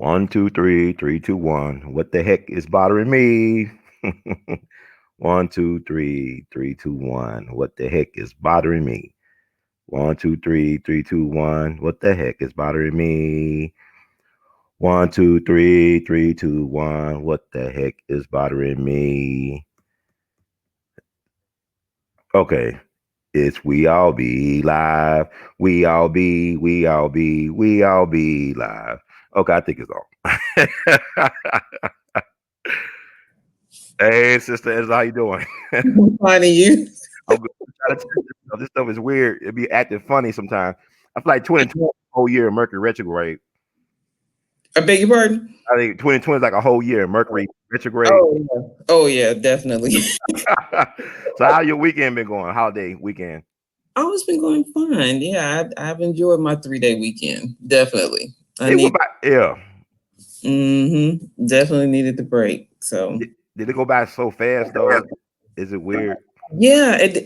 One, two, three, three, two, one. What the heck is bothering me? One, two, three, three, two, one. What the heck is bothering me? One, two, three, three, two, one. What the heck is bothering me? One, two, three, three, two, one. What the heck is bothering me? Okay. It's we all be live. We all be live. Okay, I think it's on. Hey, sister, Ezra, how you doing? Finding you. I'm good. This stuff is weird. It be acting funny sometimes. I feel like 2020 whole year of Mercury retrograde. I beg your pardon? I think 2020 is like a whole year of Mercury retrograde. Oh yeah. Oh yeah, definitely. So how your weekend been going? Holiday weekend. Oh, it's been going fine. Yeah, I've enjoyed my 3 day weekend. Definitely. I It need went by, yeah. definitely needed the break. So Did it go by so fast though? Is it weird? yeah, it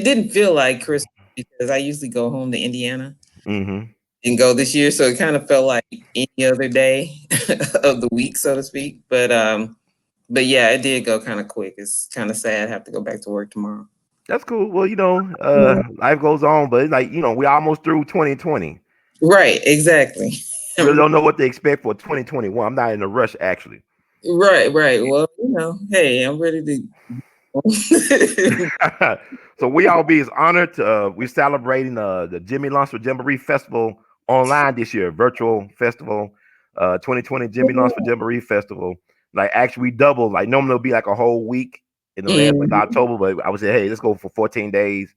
didn't feel like Christmas because I usually go home to Indiana Mm-hmm. and go this year. So it kind of felt like any other day of the week, so to speak. But yeah, it did go kind of quick. It's kind of sad. I have to go back to work tomorrow. That's cool. Well, life goes on, but it's like, we almost through 2020. Right, exactly. Really don't know what to expect for 2021. I'm not in a rush actually. Right, right. Well, hey, I'm ready to. So we all be is honored to we're celebrating the Jimmy Lunsford Jamboree Festival online this year, virtual festival, 2020 Jimmy Lunsford Jamboree Festival. Like actually we doubled. Like normally it'll be like a whole week in the last like Mhm, October, but I would say, hey, let's go for 14 days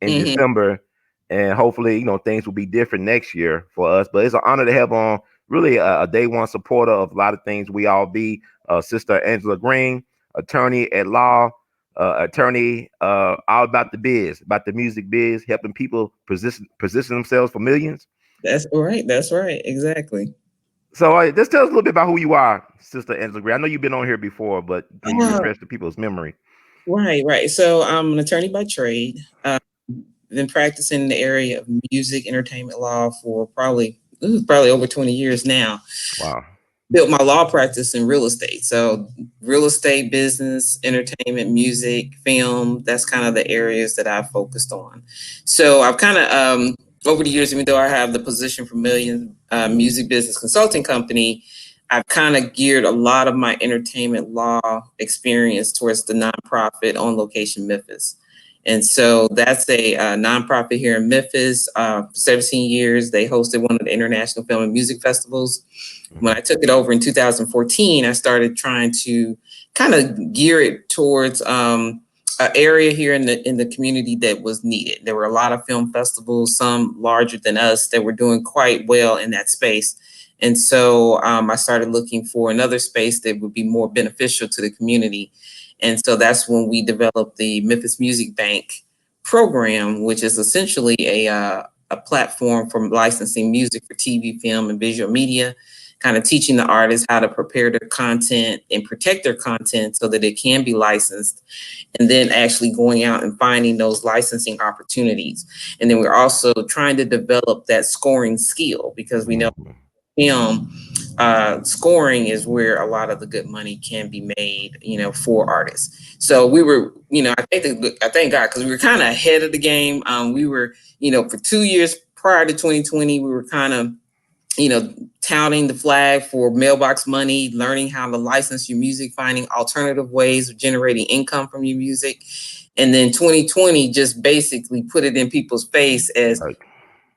in mhm. December, and hopefully things will be different next year for us. But it's an honor to have on really a day one supporter of a lot of things. We all be Sister Angela Green, attorney at law, attorney, all about the biz, about the music biz, helping people position themselves for millions. That's right. That's right. Exactly. So just tell us a little bit about who you are, Sister Angela Green. I know you've been on here before, but can you Uh, refresh the people's memory? right, right. So I'm an attorney by trade. Been practicing in the area of music entertainment law for probably over 20 years now. Wow. Built my law practice in real estate. So real estate, business, entertainment, music, film, that's kind of the areas that I've focused on. So I've kind of over the years, even though I have the position for Million Music Business Consulting Company, I've kind of geared a lot of my entertainment law experience towards the nonprofit on location Memphis. And so that's a nonprofit here in Memphis. For 17 years, they hosted one of the international film and music festivals. When I took it over in 2014, I started trying to kind of gear it towards an area here in the community that was needed. There were a lot of film festivals, some larger than us, that were doing quite well in that space. And so I started looking for another space that would be more beneficial to the community. And so that's when we developed the Memphis Music Bank program, which is essentially a platform for licensing music for TV, film, and visual media, kind of teaching the artists how to prepare their content and protect their content so that it can be licensed, and then actually going out and finding those licensing opportunities. And then we're also trying to develop that scoring skill because we know Mhm. film scoring is where a lot of the good money can be made, for artists. So we were, I thank God because we were kind of ahead of the game. We were, for 2 years prior to 2020, we were kind of touting the flag for mailbox money, learning how to license your music, finding alternative ways of generating income from your music. And then 2020 just basically put it in people's face as Right.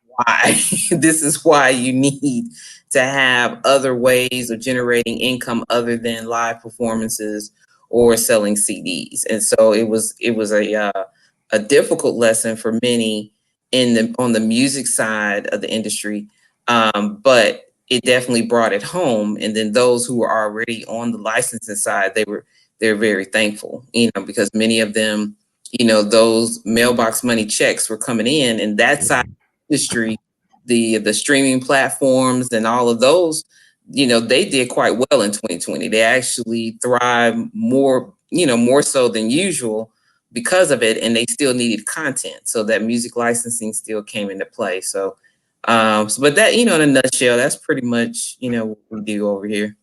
why this is why you need to have other ways of generating income other than live performances or selling CDs. And so it was a difficult lesson for many on the music side of the industry, but it definitely brought it home. And then those who were already on the licensing side, they're very thankful, because many of them, those mailbox money checks were coming in, and that side Mhm. industry, the streaming platforms and all of those, they did quite well in 2020. They actually thrived more so than usual because of it, and they still needed content. So that music licensing still came into play. So But that, in a nutshell, that's pretty much, what we do over here.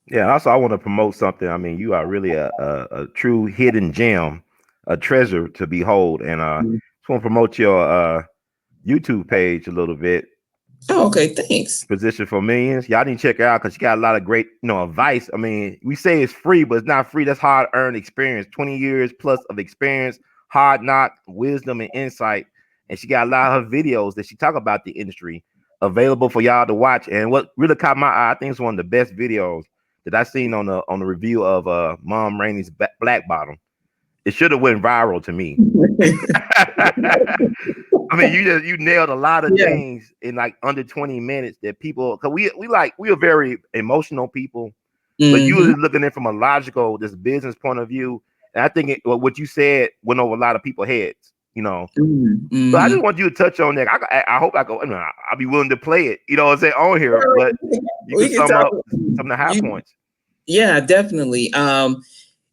Yeah. Also, I want to promote something. I mean, you are really a true hidden gem, a treasure to behold. And just want to promote your YouTube page a little bit. Oh, okay, thanks. Position for Millions. Y'all need to check it out because you got a lot of great, advice. I mean, we say it's free, but it's not free. That's hard earned experience. 20 years plus of experience, hard knock, wisdom, and insight. And she got a lot of her videos that she talk about the industry available for y'all to watch. And what really caught my eye, I think it's one of the best videos that I seen on the review of Mom Rainey's Black Bottom. It should have went viral to me. I mean, you nailed a lot of Yeah. things in like under 20 minutes that people, because we are very emotional people, but you Mm-hmm. were looking at it from a logical, this business point of view. And I think what you said went over a lot of people's heads. So I Mm-hmm. just want you to touch on that. I hope I go. I'll be willing to play it. What I'm saying on here, but you can We can sum talk. up some of the high points. Yeah, definitely.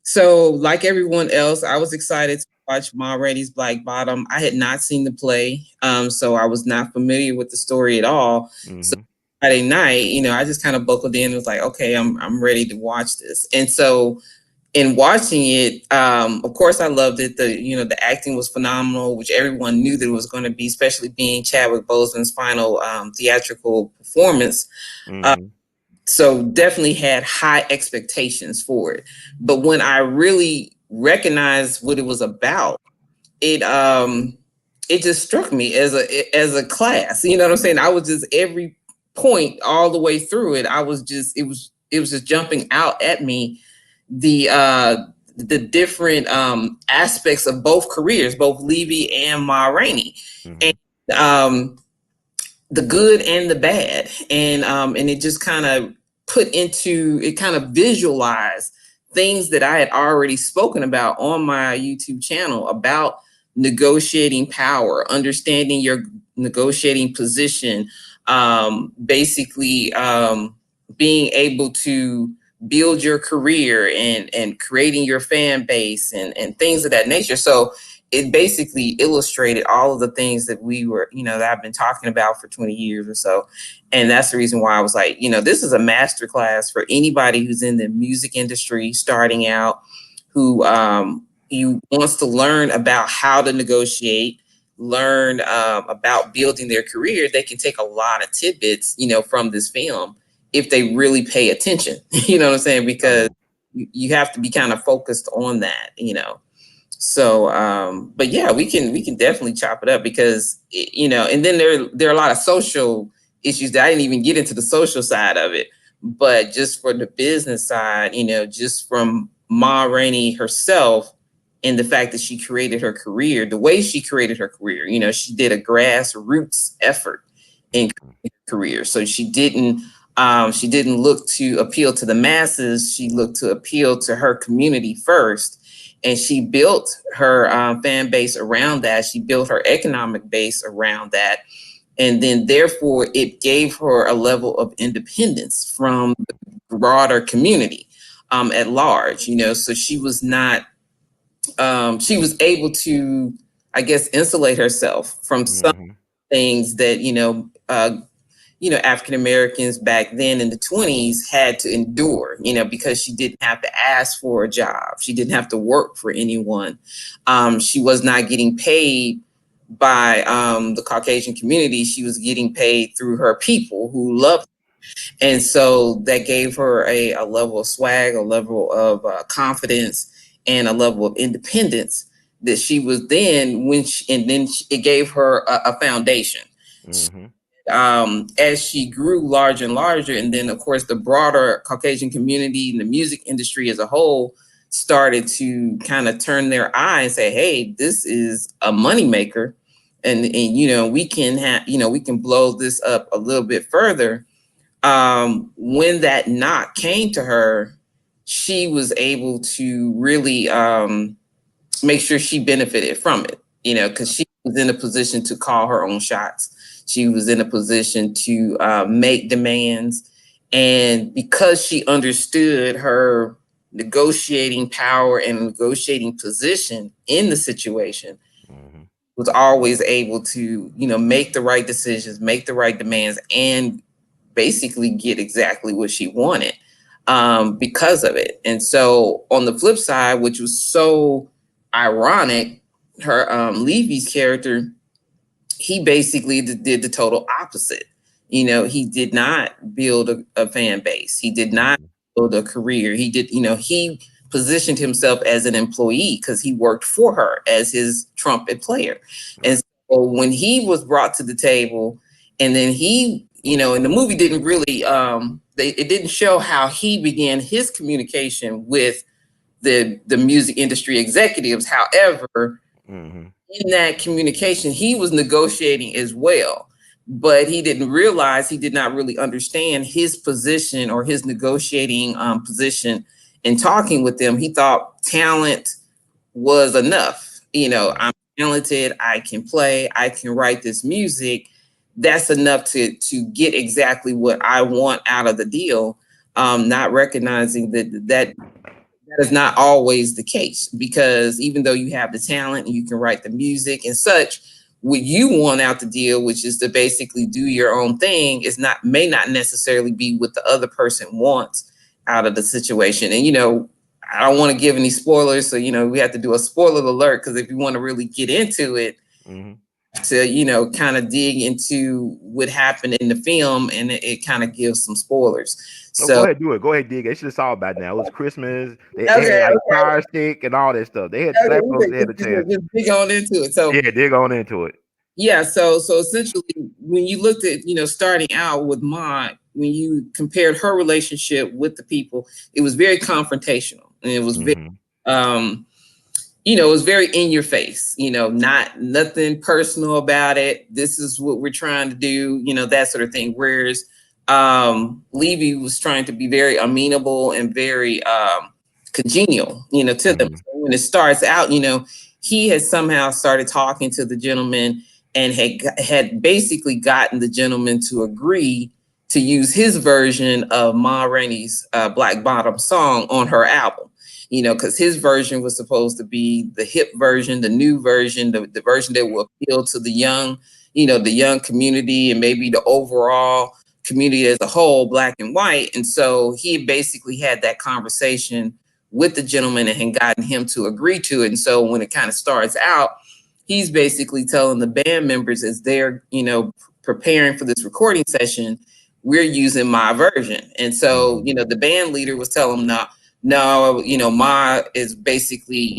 So like everyone else, I was excited to watch Ma Rainey's Black Bottom. I had not seen the play, so I was not familiar with the story at all. So Mm-hmm. Friday night, I just kind of buckled in and was like, okay, I'm ready to watch this. And so in watching it, of course, I loved it. The acting was phenomenal, which everyone knew that it was going to be, especially being Chadwick Boseman's final theatrical performance. Uh, Mm-hmm. so definitely had high expectations for it. But when I really recognized what it was about, it just struck me as a class. You know what I'm saying? I was just every point all the way through it. I was just it was just jumping out at me the different aspects of both careers, both Levy and Ma Rainey, Mm-hmm. and um, the good and the bad, and it just kind of kind of visualized things that I had already spoken about on my YouTube channel about negotiating power, understanding your negotiating position, basically being able to build your career and creating your fan base and things of that nature. So it basically illustrated all of the things that that I've been talking about for 20 years or so. And that's the reason why I was like, this is a masterclass for anybody who's in the music industry starting out, who wants to learn about how to negotiate, learn about building their career. They can take a lot of tidbits, from this film if they really pay attention. You know what I'm saying? Oh Because yeah. you have to be kind of focused on that. So, but yeah, we can definitely chop it up because and then there are a lot of social issues that I didn't even get into the social side of it, but just for the business side, just from Ma Rainey herself and the fact that she created her career, the way she created her career, she did a grassroots effort in her career, so she didn't look to appeal to the masses. She looked to appeal to her community first, and she built her fan base around that. She built her economic base around that, and then therefore it gave her a level of independence from the broader community at large. So she was not. She was able to, I guess, insulate herself from some Mm-hmm. things that African Americans back then in the 20s had to endure, because she didn't have to ask for a job. She didn't have to work for anyone. She was not getting paid by the Caucasian community. She was getting paid through her people who loved her. And so that gave her a level of swag, a level of confidence, and a level of independence that she was then it gave her a foundation. Mm-hmm. As she grew larger and larger, and then of course the broader Caucasian community and the music industry as a whole started to kind of turn their eye and say, "Hey, this is a moneymaker, and we can blow this up a little bit further." When that knock came to her, she was able to really make sure she benefited from it, because she was in a position to call her own shots. She was in a position to make demands. And because she understood her negotiating power and negotiating position in the situation, Mm-hmm. was always able to, make the right decisions, make the right demands, and basically get exactly what she wanted because of it. And so on the flip side, which was so ironic, her Levy's character, he basically did the total opposite. He did not build a fan base. He did not build a career. He did, he positioned himself as an employee because he worked for her as his trumpet player. And so when he was brought to the table, and then he, and the movie didn't really, it didn't show how he began his communication with the music industry executives. However, in that communication, he was negotiating as well, but he didn't realize, he did not really understand his position or his negotiating position in talking with them. He thought talent was enough. I'm talented, I can play, I can write this music. That's enough to get exactly what I want out of the deal. Not recognizing that is not always the case, because even though you have the talent and you can write the music and such, what you want out the deal, which is to basically do your own thing, may not necessarily be what the other person wants out of the situation. And I don't want to give any spoilers, so we have to do a spoiler alert, because if you want to really get into it, to kind of dig into what happened in the film, and it kind of gives some spoilers. No, go So ahead, do it. Go ahead, dig. They should have saw about now. It was Christmas. They okay, had like okay. fire stick and all that stuff. They had black folks. They had a chance. Just dig on into it. So Yeah, dig on into it. yeah, so essentially, when you looked at starting out with Maud, when you compared her relationship with the people, it was very confrontational, and it was very um it was very in your face, not nothing personal about it. This is what we're trying to do, that sort of thing. Whereas Levy was trying to be very amenable and very congenial, to them. So when it starts out, he had somehow started talking to the gentleman and had basically gotten the gentleman to agree to use his version of Ma Rainey's Black Bottom song on her album. Because his version was supposed to be the hip version, the new version, the version that will appeal to the young, the young community, and maybe the overall community as a whole, black and white. And so he basically had that conversation with the gentleman and had gotten him to agree to it. And so when it kind of starts out, he's basically telling the band members, as they're, preparing for this recording session, we're using my version. And so, the band leader was telling him, no, Ma is basically,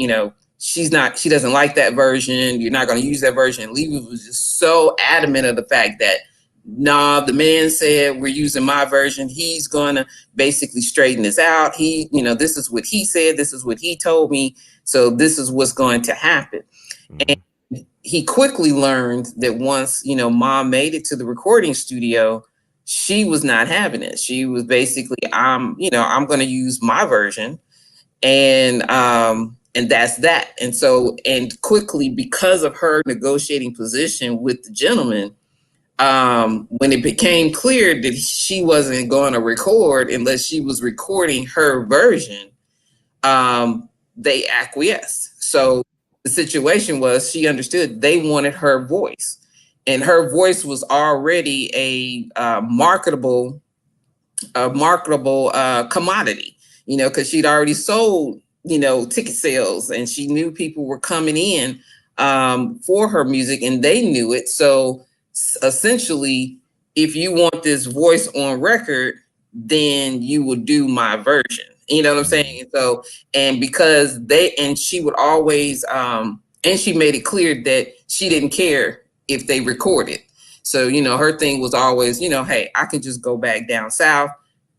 she doesn't like that version. You're not going to use that version. And Levy was just so adamant of the fact that, nah, the man said we're using my version. He's going to basically straighten this out. This is what he said. This is what he told me. So this is what's going to happen. And he quickly learned that once, Ma made it to the recording studio, she was not having it. She was basically, I'm going to use my version, and that's that. And so, and quickly, because of her negotiating position with the gentleman, when it became clear that she wasn't going to record unless she was recording her version, they acquiesced. So the situation was, she understood they wanted her voice, and her voice was already a marketable commodity, because she'd already sold, ticket sales, and she knew people were coming in for her music, and they knew it. So essentially, if you want this voice on record, then you will do my version. You know what I'm saying? And so, and because she would always, and she made it clear that she didn't care if they recorded. So, her thing was always, hey, I can just go back down south,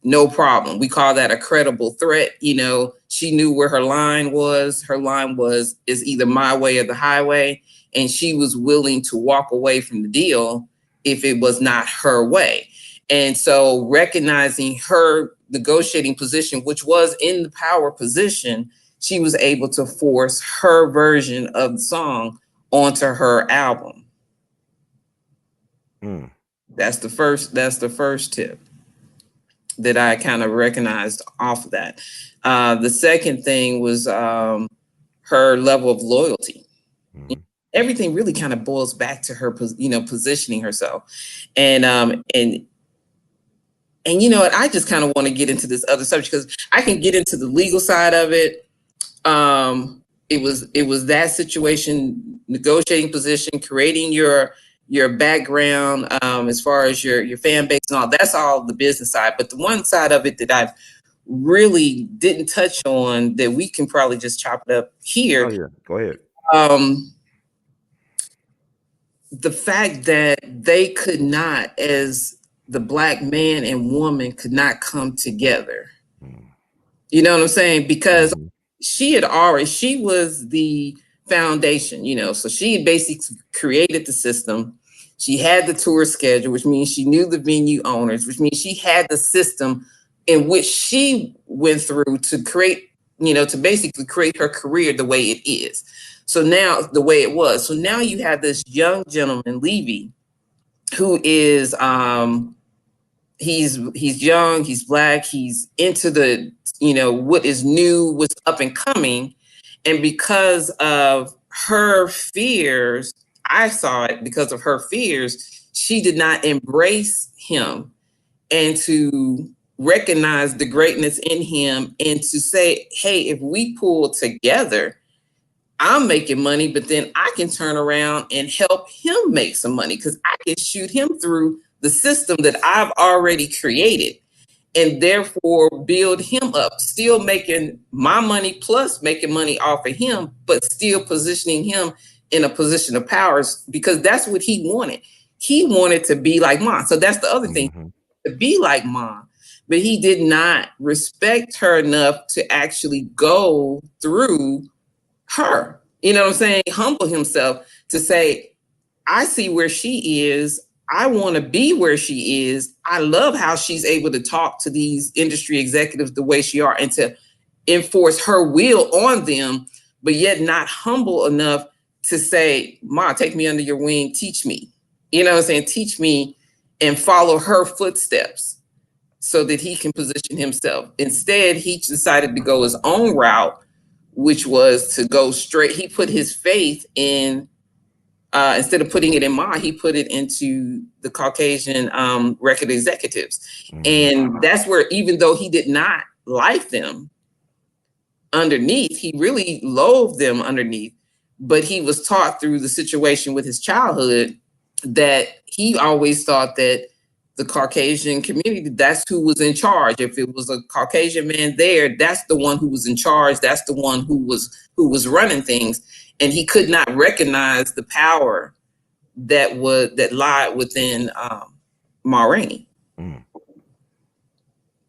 no problem. We call that a credible threat. She knew where her line was. Her line is either my way or the highway. And she was willing to walk away from the deal if it was not her way. And so, recognizing her negotiating position, which was in the power position, she was able to force her version of the song onto her album. That's the first tip that I kind of recognized off of that. The second thing was her level of loyalty. everything really kind of boils back to her, positioning herself. And you know what, I just kind of want to get into this other subject because I can get into the legal side of it. It was that situation, negotiating position, creating your background, as far as your fan base and all. That's all the business side. But the one side of it that I've really didn't touch on, that we can probably just chop it up here. Oh yeah, go ahead. The fact that they could not, as the Black man and woman, could not come together. You know what I'm saying? Because she was the foundation, so she had basically created the system. She had the tour schedule, which means she knew the venue owners, which means she had the system in which she went through to create, to basically create her career the way it is. So now, the way it was. So now you have this young gentleman, Levy, who is he's young, he's Black, he's into the, what is new, what's up and coming. And because of her fears, I saw it, because of her fears, she did not embrace him and to recognize the greatness in him and to say, hey, if we pull together, I'm making money, but then I can turn around and help him make some money because I can shoot him through the system that I've already created, and therefore build him up, still making my money plus making money off of him, but still positioning him in a position of power, because that's what he wanted. He wanted to be like Ma. So that's the other thing, to be like Ma. But he did not respect her enough to actually go through her. You know what I'm saying? Humble himself to say, I see where she is. I want to be where she is. I love how she's able to talk to these industry executives the way she are and to enforce her will on them, but yet not humble enough to say, Ma, take me under your wing, teach me. You know what I'm saying? Teach me and follow her footsteps so that he can position himself. Instead, he decided to go his own route, which was to go straight. He put his faith in, instead of putting it in Ma, he put it into the Caucasian record executives. And that's where, even though he did not like them underneath, he really loathed them underneath, but he was taught through the situation with his childhood that he always thought that the Caucasian community, that's who was in charge. If it was a Caucasian man there, that's the one who was in charge. That's the one who was running things. And he could not recognize the power that lied within Ma Rainey. And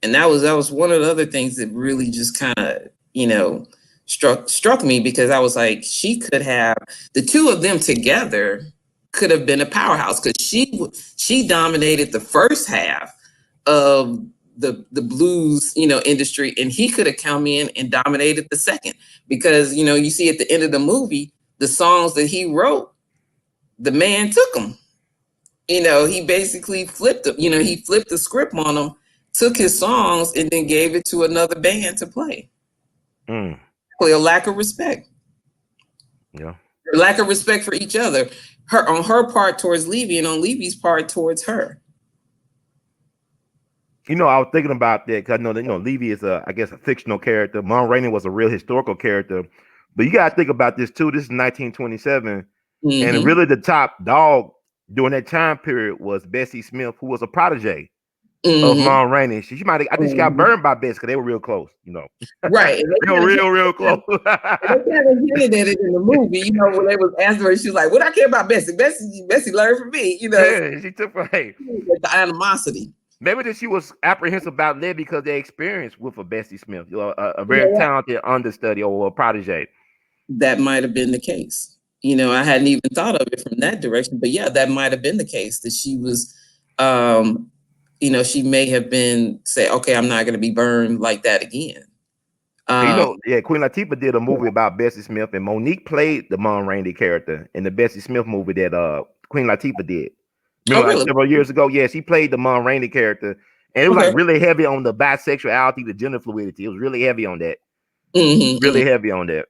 that was one of the other things that really just kind of, struck me, because I was like, she could have, the two of them together could have been a powerhouse, because she dominated the first half of the blues, industry, and he could have come in and dominated the second, because, you see at the end of the movie, the songs that he wrote, the man took them. He basically flipped them. He flipped the script on them, took his songs, and then gave it to another band to play. A lack of respect. Yeah. Lack of respect for each other. On her part towards Levy, and on Levy's part towards her. I was thinking about that because I know Levy is I guess a fictional character. Ma Rainey was a real historical character, but you gotta think about this too. This is 1927, and really the top dog during that time period was Bessie Smith, who was a protege of Ma Rainey. She might, I think she got burned by Bessie because they were real close. Right? They were real close. They kind of hinted at it in the movie. When they was asking her, she was like, "What I care about Bessie? Bessie learned from me." Yeah, she took the animosity. Maybe that she was apprehensive about that because they experienced with a Bessie Smith, a very talented understudy or a protege. That might have been the case. I hadn't even thought of it from that direction, but yeah, that might have been the case, that she was, she may have been say, okay, I'm not going to be burned like that again. Queen Latifah did a movie about Bessie Smith, and Monique played the Ma Rainey character in the Bessie Smith movie that Queen Latifah did. Remember, really? Like several years ago? Yeah, she played the Ma Rainey character, and it was like really heavy on the bisexuality, the gender fluidity. It was really heavy on that. Really heavy on that.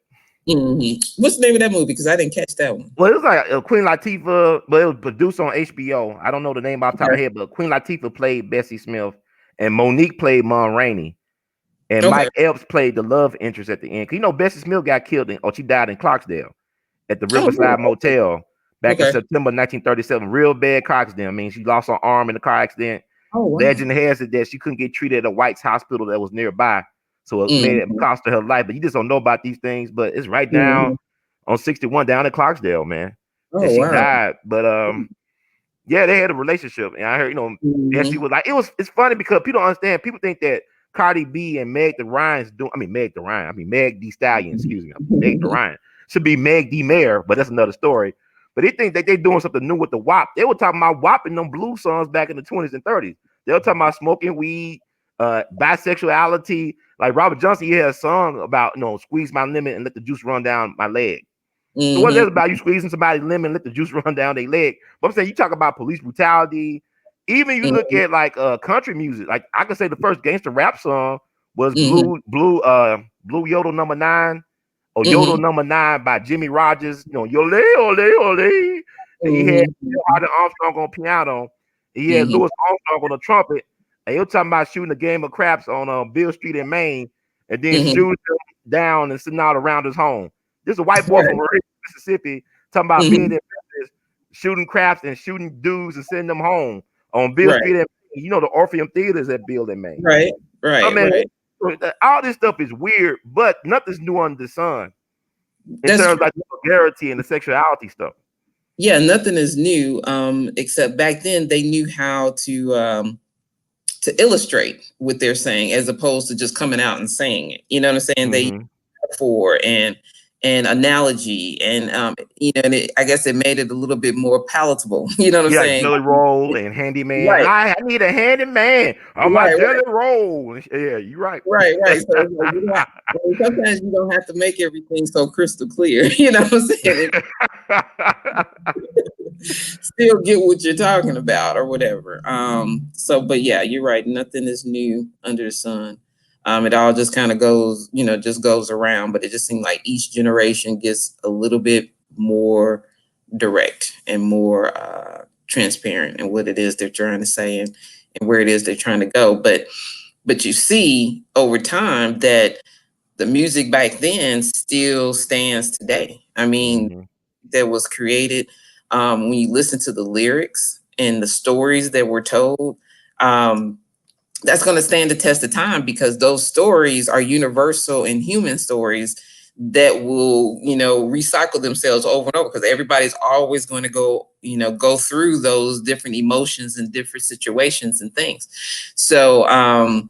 What's the name of that movie? Because I didn't catch that one. Well, it was like Queen Latifah, but it was produced on HBO. I don't know the name off the top of Okay. my head, but Queen Latifah played Bessie Smith, and Monique played Mom Rainey, and Okay. Mike Epps played the love interest at the end. 'Cause you know, Bessie Smith got killed, or she died in Clarksdale at the Oh, really? Riverside Motel back in Okay. September 1937. Real bad car accident. I mean, she lost her arm in the car accident. Oh, wow. Legend has it that she couldn't get treated at a White's hospital that was nearby, so it made it Mm-hmm. cost her life. But you just don't know about these things. But it's right down Mm-hmm. on 61 down in Clarksdale, man, that Oh, she wow. died. But yeah, they had a relationship, and I heard, Bessie Mm-hmm. was like, it's funny because people don't understand. People think that Cardi B and Meg the Ryan's doing. I mean, Meg the Ryan. I mean, Meg the Stallion. Excuse me. Meg the Ryan should be Meg the Mayor, but that's another story. But they think that they're doing something new with the WAP. They were talking about WAP in them blues songs back in the 20s and 30s. They were talking about smoking weed, bisexuality. Like Robert Johnson, he had a song about squeeze my lemon and let the juice run down my leg. So what is Mm-hmm. that about? You squeezing somebody's lemon, let the juice run down their leg. But I'm saying you talk about police brutality. Even you look at like country music. Like I can say the first gangster rap song was Mm-hmm. Blue Yodel number 9 or Yodel Mm-hmm. number 9 by Jimmy Rogers. Yole, ole, ole. And he had Mm-hmm. Hardy Armstrong on piano. And he had Mm-hmm. Louis Armstrong on the trumpet. And he was talking about shooting a game of craps on Bill Street in Maine, and then Mm-hmm. shooting them down and sitting out around his home. This is a white boy Right. from Mississippi talking about being in Mm-hmm. Memphis, shooting craps and shooting dudes and sending them home on Bill Right. Street. The Orpheum Theater is at Bill and Maine. Right. I Right. mean, Right. all this stuff is weird, but nothing's new under the sun in That's terms of true. like the vulgarity and the sexuality stuff. Yeah, nothing is new. Except back then they knew how to illustrate what they're saying as opposed to just coming out and saying it. You know what I'm saying? They Mm-hmm. for and analogy and I guess it made it a little bit more palatable. You know what I'm Yeah, like saying? Jelly Roll and Handyman. Right, I need a handyman on my right, Jelly Roll. Yeah, you're right. right. So it's like you don't sometimes you don't have to make everything so crystal clear. You know what I'm saying? Still get what you're talking about or whatever. But yeah, you're right. Nothing is new under the sun. It all just kind of goes, just goes around, but it just seems like each generation gets a little bit more direct and more transparent in what it is they're trying to say and where it is they're trying to go. But you see over time that the music back then still stands today. I mean, Mm-hmm. that was created when you listen to the lyrics and the stories that were told, um, that's going to stand the test of time because those stories are universal and human stories that will recycle themselves over and over because everybody's always going to go through those different emotions and different situations and things. So I'm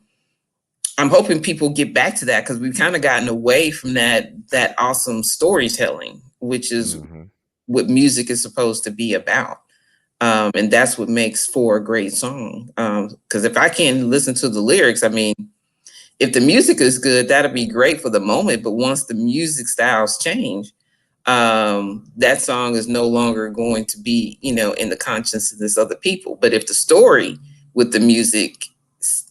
hoping people get back to that because we've kind of gotten away from that awesome storytelling, which is Mm-hmm. what music is supposed to be about. And that's what makes for a great song. Because if I can't listen to the lyrics, I mean, if the music is good, that'll be great for the moment. But once the music styles change, that song is no longer going to be, in the consciousness of the people. But if the story with the music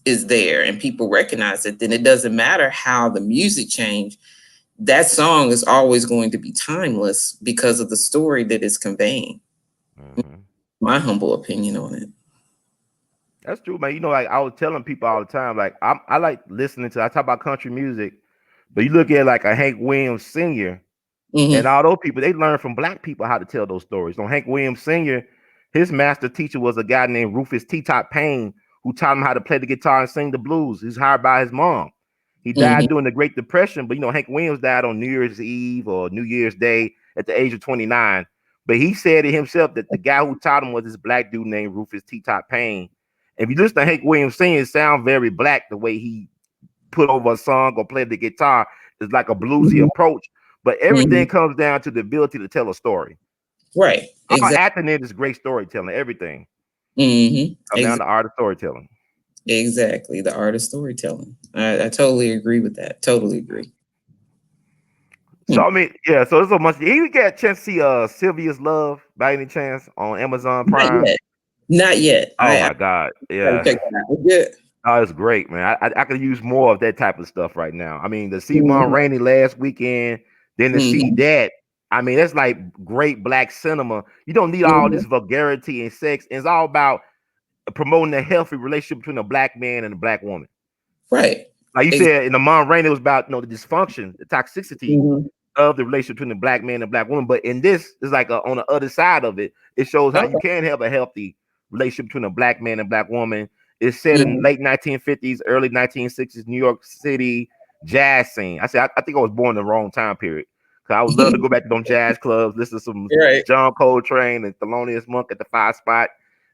is there and people recognize it, then it doesn't matter how the music changed. That song is always going to be timeless because of the story that it's conveying. Mm-hmm. My humble opinion on it. That's true, man. Like I was telling people all the time, like I like listening to. I talk about country music, but you look at like a Hank Williams Sr. and Mm-hmm. all those people. They learn from black people how to tell those stories. So Hank Williams Sr. His master teacher was a guy named Rufus T. Top Payne, who taught him how to play the guitar and sing the blues. He's hired by his mom. He Mm-hmm. died during the Great Depression, but Hank Williams died on New Year's Eve or New Year's Day at the age of 29. But he said it himself that the guy who taught him was this black dude named Rufus T. Top Payne. If you listen to Hank Williams sing, it sounds very black the way he put over a song or play the guitar. It's like a bluesy approach. But Mm-hmm. everything comes down to the ability to tell a story. Right. All Exactly. acting is great storytelling. Everything Mm-hmm. come down to art of storytelling. Exactly. The art of storytelling. I totally agree with that. Totally agree. So I mean, yeah. So there's so much. You get a chance to see Sylvia's Love by any chance on Amazon Not Prime? yet. Not yet. Oh I my God, gotta yeah. check that out. Good. Oh, it's great, man. I could use more of that type of stuff right now. I mean, to see Mom Mm-hmm. Rainey last weekend, Then to see that, I mean, that's like great black cinema. You don't need all this vulgarity and sex. It's all about promoting a healthy relationship between a black man and a black woman. Right. Like you said, in the MOOR Rainey, it was about the dysfunction, the toxicity Mm-hmm. of the relationship between the black man and black woman. But in this, it's like on the other side of it. It shows how Okay. you can have a healthy relationship between a black man and black woman. It's set in Mm-hmm. late 1950s, early 1960s, New York City jazz scene. I think I was born in the wrong time period. Cause I would love to go back to them jazz clubs, listen to some Right. John Coltrane and Thelonious Monk at the 5 Spot.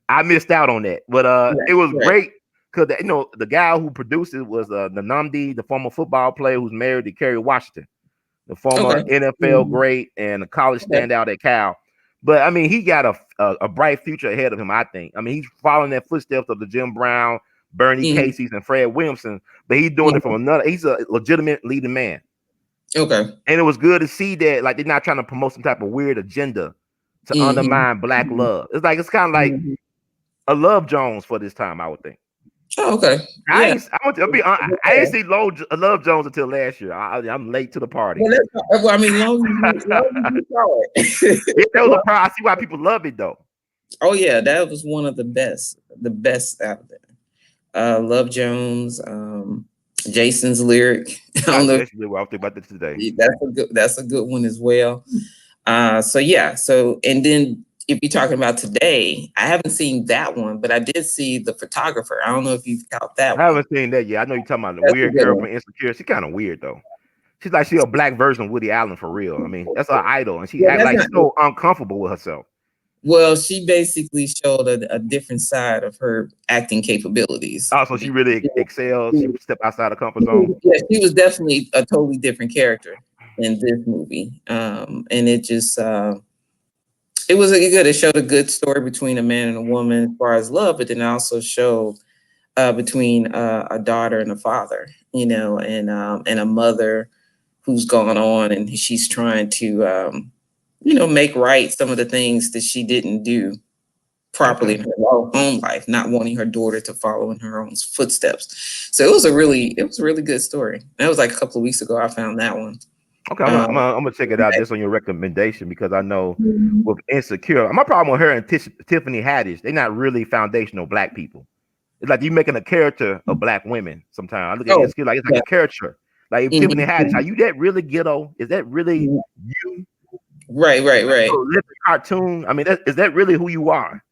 I missed out on that, but Right. it was Right. great because the guy who produced it was Nnamdi, the former football player who's married to Kerry Washington, the former Okay. NFL great and a college Okay. standout at Cal. But I mean, he got a bright future ahead of him, I think. I mean, he's following their footsteps of the Jim Brown, Bernie Casey's, and Fred Williamson, but he's doing it from he's a legitimate leading man. Okay. And it was good to see that, like, they're not trying to promote some type of weird agenda to undermine black love. It's kind of like a Love Jones for this time, I would think. Oh, okay. I Yeah. ain't, I want to be honest, I didn't see Love Jones until last year. I'm late to the party. Well, I mean, long as you saw it. Yeah, that was a problem. I see why people love it though. Oh yeah, that was one of the best out there. Love Jones, Jason's lyric. I don't know. That's really what I was thinking about this today. That's a good one as well. So yeah, and then if you're talking about today, I haven't seen that one, but I did see The Photographer. I don't know if you've caught that I one. haven't seen that yet. I know you're talking about the That's a weird good girl one. from Insecure. She's kind of weird though. She's like a black version of Woody Allen for real. I mean, that's her idol, and she Yeah, act that's like not. so uncomfortable with herself. Well, she basically showed a different side of her acting capabilities. Also, she really excels. She stepped outside the comfort zone. Yeah, she was definitely a totally different character in this movie, and it was good. It showed a good story between a man and a woman as far as love, but then also showed between a daughter and a father, and a mother who's gone on and she's trying to, make right some of the things that she didn't do properly in her own life, not wanting her daughter to follow in her own footsteps. So it was a really good story. That was like a couple of weeks ago. I found that one. Okay, I'm gonna check it out just on your recommendation because I know with Insecure, my problem with her and Tiffany Haddish, they're not really foundational black people. It's like you making a character of black women. Sometimes I look at Oh, Insecure like it's like yeah. a caricature. Like if Tiffany Haddish, are you that really ghetto? Is that really you? Right. Like, cartoon. I mean, is that really who you are?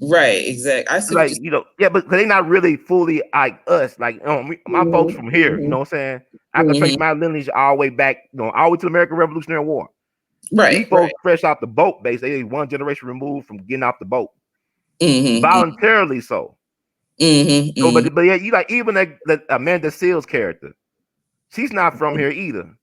Right, exactly. I see what Like, yeah, but they're not really fully like us. Like, my folks from here, you know what I'm saying? I can trace my lineage all the way back, all the way to the American Revolutionary War. These folks fresh off the boat base, they one generation removed from getting off the boat. Voluntarily so. So, but yeah, you like even that Amanda Seals character, she's not from here either.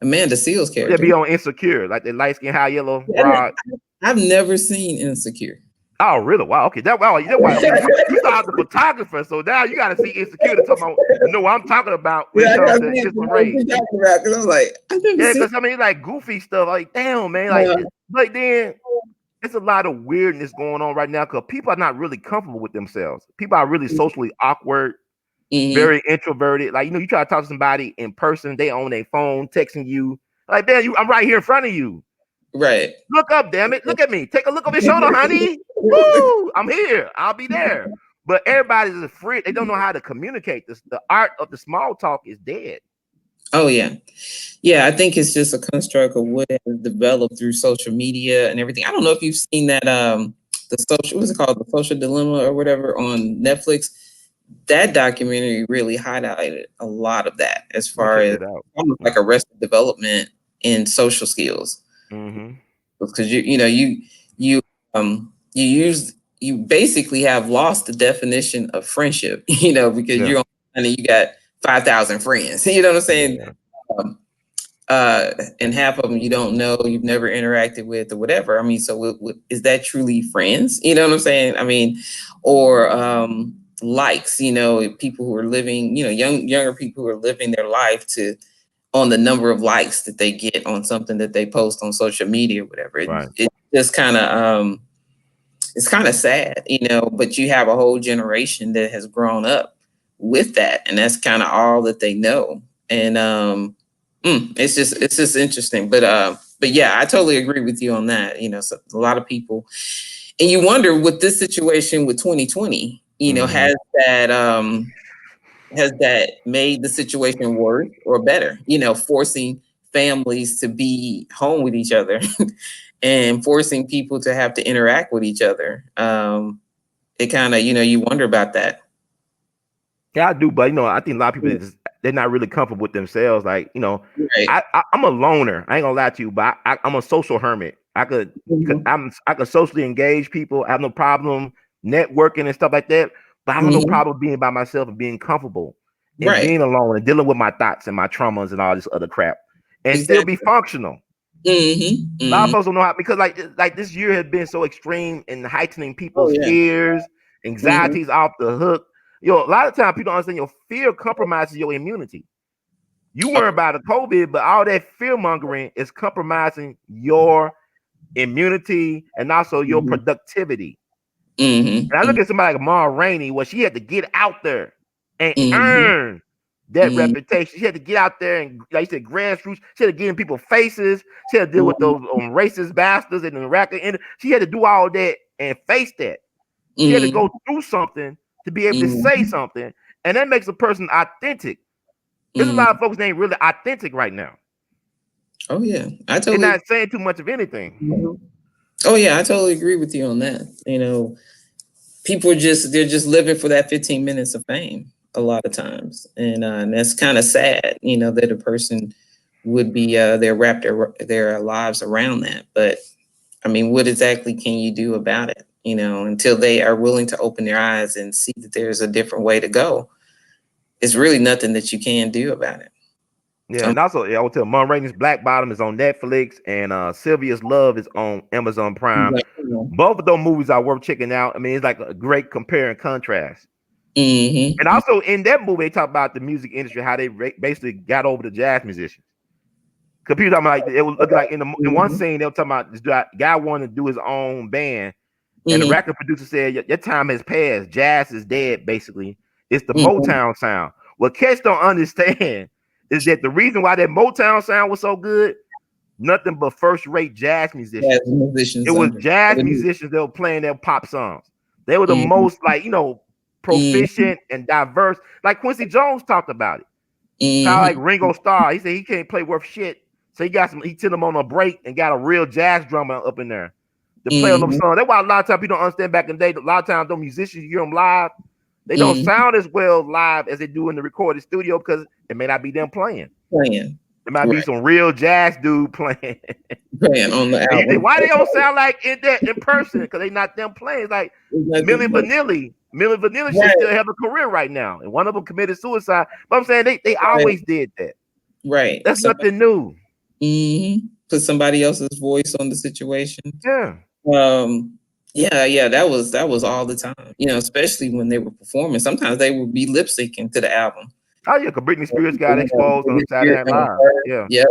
Amanda Seals They character. be on Insecure, like the light skin, high yellow broad. I've never seen Insecure. Oh, really? Wow. Okay. That's why. Okay. You saw the Photographer, so now you got to see Insecure to talk about. Know what I'm talking about when it comes to Instant Rage. Because I'm like, I've never seen. Because I mean, like goofy stuff. Like, damn, man. Like then it's a lot of weirdness going on right now because people are not really comfortable with themselves. People are really socially awkward, very introverted. Like, you try to talk to somebody in person, they on their phone texting you. Like, damn, I'm right here in front of you. Right. Look up, damn it. Look at me. Take a look over your shoulder, honey. Woo! I'm here. I'll be there. But everybody's afraid. They don't know how to communicate. The art of the small talk is dead. Oh, yeah. Yeah, I think it's just a construct of what has developed through social media and everything. I don't know if you've seen that what's it called? The Social Dilemma or whatever on Netflix. That documentary really highlighted a lot of that as far as almost like arrested development in social skills. Because you basically have lost the definition of friendship, because you got 5,000 friends. You know what I'm saying? And half of them you don't know, you've never interacted with or whatever. I mean, so is that truly friends? You know what I'm saying? I mean, or likes, people who are living, younger people who are living their life on the number of likes that they get on something that they post on social media or whatever. It just kind of, it's kind of sad, but you have a whole generation that has grown up with that. And that's kind of all that they know. And It's just interesting, but yeah, I totally agree with you on that. You know, so a lot of people, and you wonder with this situation with 2020, you know, Mm-hmm. has that made the situation worse or better? You know, forcing families to be home with each other and forcing people to have to interact with each other. It kind of, you know, you wonder about that. Yeah, I do, but I think a lot of people they're not really comfortable with themselves. Like, Right. I'm a loner. I ain't gonna lie to you, but I'm a social hermit. Mhm. I could socially engage people. I have no problem networking and stuff like that. But I have no Mhm. problem being by myself and being comfortable and Right. being alone and dealing with my thoughts and my traumas and all this other crap and still be Exactly. functional. Mhm. A lot of Mhm. folks don't know how because like this year has been so extreme in heightening Oh people's yeah. fears, Mhm. anxieties off the hook. A lot of times people don't understand your fear compromises your immunity. You worry about the COVID, but all that fear mongering is compromising your immunity and also your Mhm. productivity. Mhm. And I look Mhm. at somebody like Rainey, where she had to get out there and Mhm. earn that Mhm. reputation. She had to get out there and, like you said, grassroots. She had to get in people's faces. She had to deal with Mhm. those racist bastards in the racket. And she had to do all that and face that. She had to Mhm. go through something to be able to say Mhm. something, and that makes a person authentic. There's a lot of Mhm. folks that ain't really authentic right now. Oh yeah, I They're totally. not saying too much of anything. Mhm. Oh yeah, I totally agree with you on that. You know, people are they're just living for that 15 minutes of fame a lot of times, and that's kind of sad. You know that a person would be they're wrapped their lives around that, but I mean, what exactly can you do about it? You know, until they are willing to open their eyes and see that there's a different way to go, it's really nothing that you can do about it. Yeah, Um, and also I would tell Mom Rainey's Black Bottom is on Netflix and Sylvia's Love is on Amazon Prime. Both of those movies are worth checking out. I mean, it's like a great compare and contrast. And mm-hmm. also in that movie, they talk about the music industry, how they basically got over the jazz musicians. Because people talking about like it was looking like in one Mm-hmm. scene they were talking about this guy wanted to do his own band, and the Mm-hmm. record producer said your time has passed. Jazz is dead. Basically, it's the Mm-hmm. Motown sound. What cats don't understand is that the reason why that Motown sound was so good, nothing but first-rate jazz As musicians. It musicians was under. jazz musicians that were playing their pop songs. They were the Mm-hmm. most like Mm-hmm. proficient and diverse. Like Quincy Jones talked about it. Kind of like Mm-hmm. Ringo Starr. He said he can't play worth shit. So he sent him on a break and got a real jazz drummer up in there to play on them Mm-hmm. songs. That's why a lot of times people don't understand back in the day. A lot of times those musicians, you hear them live, they don't Mm-hmm. sound as well live as they do in the recorded studio because it may not be them playing. Playing. It might be Right. some real jazz dude playing. Playing on the And you think, album. why they don't sound like in person? Because they not them playing. It's like There's nothing Millie but- Vanilli. Millie Vanilli should Right. still have a career right now. And one of them committed suicide. But I'm saying they Right. always did that. Right. That's Somebody nothing new. put somebody else's voice on the situation. Yeah. Um, yeah, that was all the time. You know, especially when they were performing. Sometimes they would be lip syncing to the album. Oh yeah, because Britney Spears got You know, exposed on Saturday Night Live. Yeah. yep,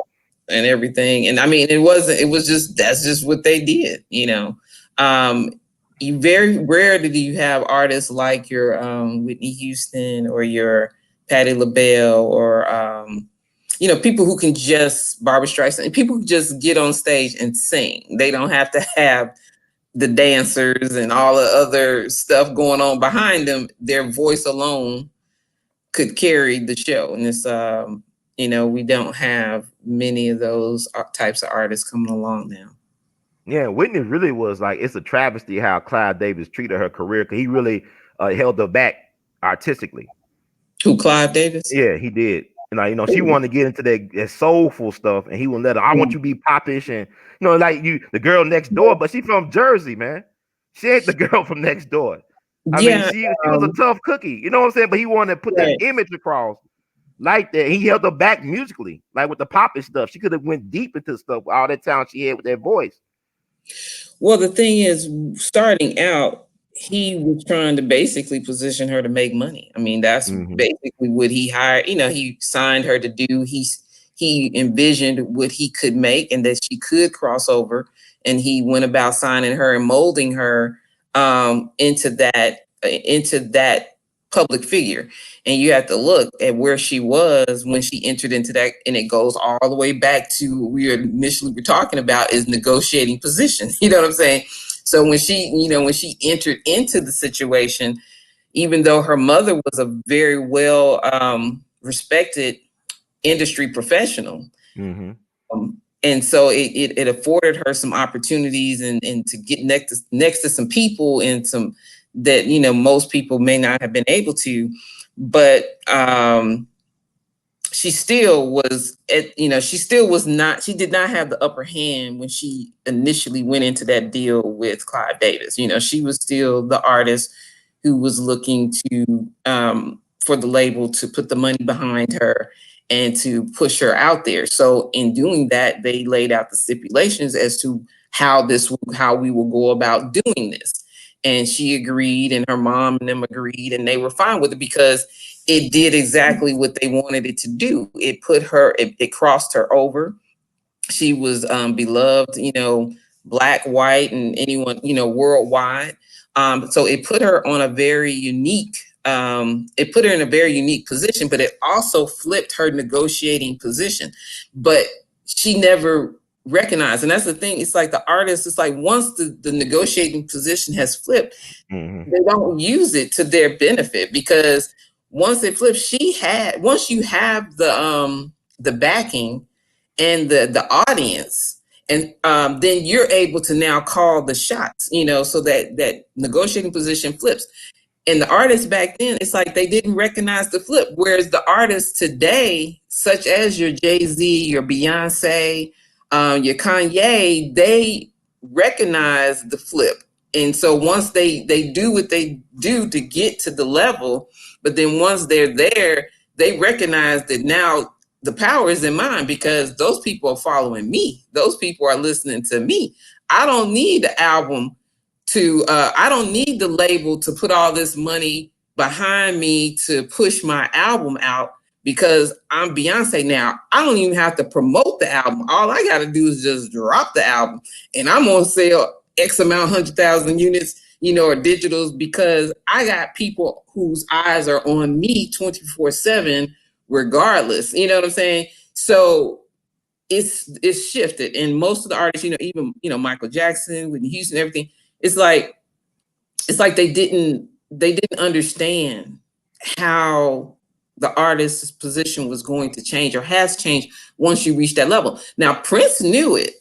and everything. And I mean, it was just that's just what they did. You know, um, you very rarely do you have artists like your Whitney Houston or your Patti LaBelle or you know, people who can just Barbara Streisand, people who just get on stage and sing. They don't have to have the dancers and all the other stuff going on behind them. Their voice alone could carry the show. And it's you know, we don't have many of those types of artists coming along now. Yeah, Whitney really was like it's a travesty how Clive Davis treated her career because he really held her back artistically. Who, Clive Davis? Yeah, he did. And she wanted to get into that soulful stuff, and he wouldn't let her. I want you to be popish, and like the girl next door, but she from Jersey, man. She ain't the girl from next door. I mean, Yeah. she was a tough cookie, you know what I'm saying? But he wanted to put that Right. image across like that. He held her back musically, like with the popish stuff. She could have went deep into stuff, all that talent she had with that voice. Well, the thing is, starting out, he was trying to basically position her to make money. I mean, that's Mm-hmm. basically what he hired. You know, he signed her to do. He envisioned what he could make and that she could cross over, and he went about signing her and molding her into that public figure. And you have to look at where she was when she entered into that, and it goes all the way back to what we initially were talking about, is negotiating position. You know what I'm saying? So when she entered into the situation, even though her mother was a very well respected industry professional, Mm-hmm. and so it afforded her some opportunities, and to get next to some people, and some that most people may not have been able to. But she still was she still was not she did not have the upper hand when she initially went into that deal with Clive Davis. She was still the artist who was looking to for the label to put the money behind her and to push her out there. So in doing that, they laid out the stipulations as to how we will go about doing this. And she agreed, and her mom and them agreed, and they were fine with it because it did exactly what they wanted it to do. It crossed her over. She was beloved, black, white, and anyone, worldwide. So it put her on a very unique, it put her in a very unique position, but it also flipped her negotiating position. But she never recognized, and that's the thing. It's like the artist, it's like once the negotiating position has flipped, Mm-hmm. they don't use it to their benefit, because once it flips, once you have the backing and the audience, and then you're able to now call the shots, so that negotiating position flips. And the artists back then, it's like they didn't recognize the flip. Whereas the artists today, such as your Jay-Z, your Beyonce, your Kanye, they recognize the flip. And so once they do what they do to get to the level, but then once they're there, they recognize that now the power is in mine, because those people are following me. Those people are listening to me. I don't need the album I don't need the label to put all this money behind me to push my album out, because I'm Beyonce now. I don't even have to promote the album. All I got to do is just drop the album, and I'm going to sell X amount, 100,000 units, or digitals, because I got people whose eyes are on me 24/7, regardless. You know what I'm saying? So it's shifted, and most of the artists, even Michael Jackson, Whitney Houston, everything. It's like they didn't understand how the artist's position was going to change, or has changed, once you reach that level. Now Prince knew it,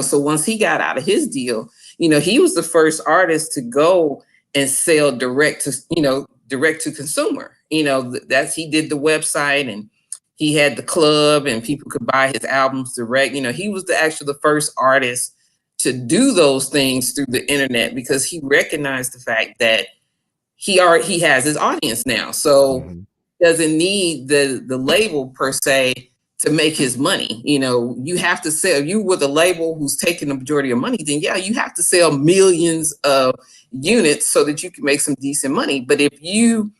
so once he got out of his deal, he was the first artist to go and sell direct to consumer. That's he did the website, and he had the club, and people could buy his albums direct. He was the first artist to do those things through the internet, because he recognized the fact that he has his audience now. So Mm-hmm. doesn't need the label per se to make his money. You have to sell. You with a label who's taking the majority of money, then yeah, you have to sell millions of units so that you can make some decent money. But if you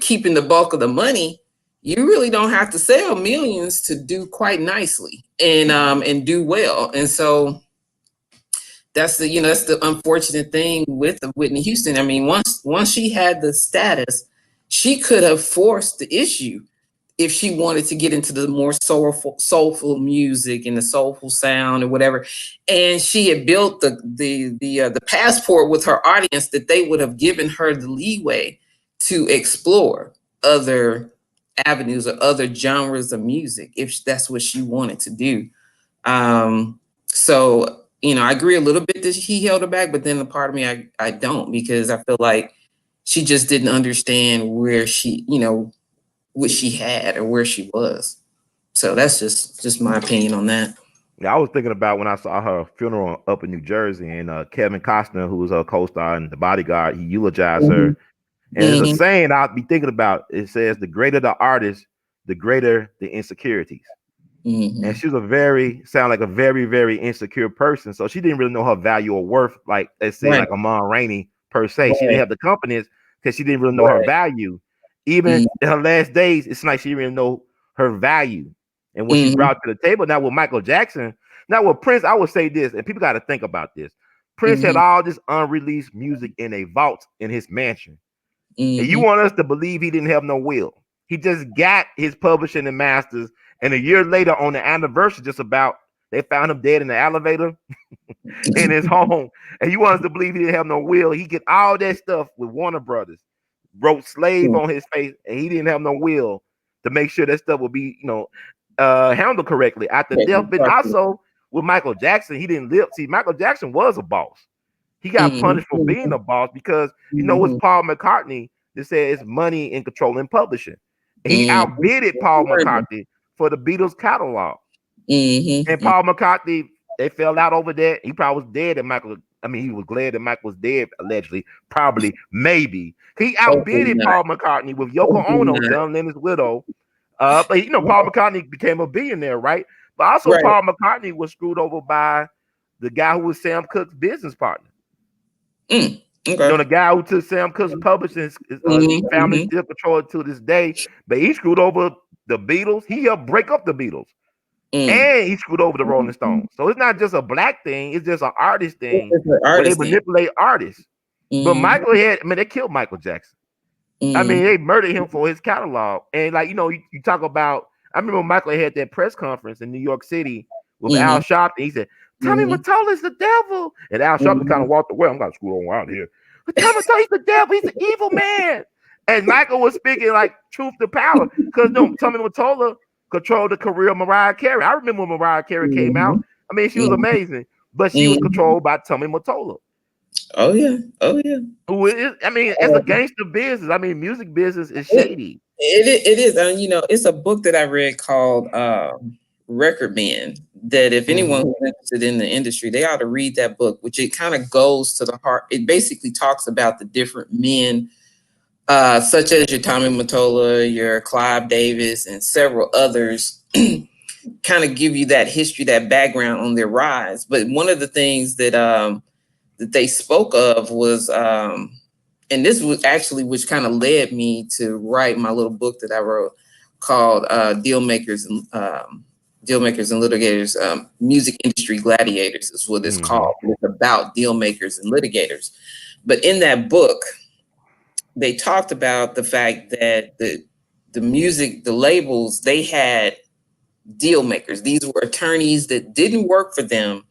keeping the bulk of the money, you really don't have to sell millions to do quite nicely and do well. And so that's the unfortunate thing with Whitney Houston. I mean, once she had the status, she could have forced the issue if she wanted to get into the more soulful music and the soulful sound or whatever. And she had built the passport with her audience, that they would have given her the leeway to explore other avenues or other genres of music if that's what she wanted to do. So, I agree a little bit that he held her back, but then the part of me, I don't, because I feel like she just didn't understand where what she had or where she was. So that's just my opinion on that. Yeah, I was thinking about when I saw her funeral up in New Jersey, and Kevin Costner, who was her co-star in The Bodyguard, he eulogized Mm-hmm. her. And there's a saying I'll be thinking about. It says, "The greater the artist, the greater the insecurities." And Mm-hmm. she was sound like a very, very insecure person. So she didn't really know her value or worth, like let's say Right. like a Rainey per se. She didn't Right. have the confidence because she didn't really know her Right. value. Even in her last days, it's like she didn't really know her value and what she Mm-hmm. brought to the table. Now with Michael Jackson, now with Prince, I would say this, and people got to think about this. Prince had Mm-hmm. all this unreleased music in a vault in his mansion. And you Mm-hmm. want us to believe he didn't have no will. He just got his publishing and masters, and a year later, on the anniversary, just about, they found him dead in the elevator in his home. And you want us to believe he didn't have no will. He get all that stuff with Warner Brothers, wrote slave on his face, and he didn't have no will to make sure that stuff would be, handled correctly after death. But also with Michael Jackson, he didn't live. See, Michael Jackson was a boss. He got punished for being a boss because it's Paul McCartney that said it's money in controlling publishing. And he outbidded Paul McCartney for the Beatles catalog. And Paul McCartney, they fell out over that. He probably was dead, and he was glad that Michael was dead, allegedly, probably, maybe. He outbidded Paul McCartney with Yoko Ono, John Lennon's widow. But Paul McCartney became a billionaire, right? But also Paul McCartney was screwed over by the guy who was Sam Cooke's business partner. Okay. The guy who took Sam Cooke's publishing, his family still control it to this day. But he screwed over the Beatles. He helped break up the Beatles. And he screwed over the Rolling Stones. So it's not just a black thing, it's just an artist thing where they manipulate artists. But Michael they killed Michael Jackson. I mean, they murdered him for his catalog. And you talk about, I remember Michael had that press conference in New York City with Al Sharpton. He said, Tommy Mottola's the devil. And Al Sharpton kind of walked away. I'm gonna screw on out here. But Tommy Mottola, he's the devil, he's the evil man. And Michael was speaking like truth to power. Because Tommy Mottola controlled the career of Mariah Carey. I remember when Mariah Carey came out. I mean, she was amazing, but she was controlled by Tommy Mottola. Oh yeah. Who is? I mean, it's a gangster business. I mean, music business is shady. It is. And it's a book that I read called Record Man. That if anyone who's interested in the industry, they ought to read that book, which it kind of goes to the heart. It basically talks about the different men, such as your Tommy Mottola, your Clive Davis, and several others, kind of give you that history, that background on their rise. But one of the things that that they spoke of was, and this was actually which kind of led me to write my little book that I wrote called Deal Makers and Litigators, Music Industry Gladiators is what it's called. It's about deal makers and litigators. But in that book, they talked about the fact that the music, the labels, they had deal makers. These were attorneys that didn't work for them,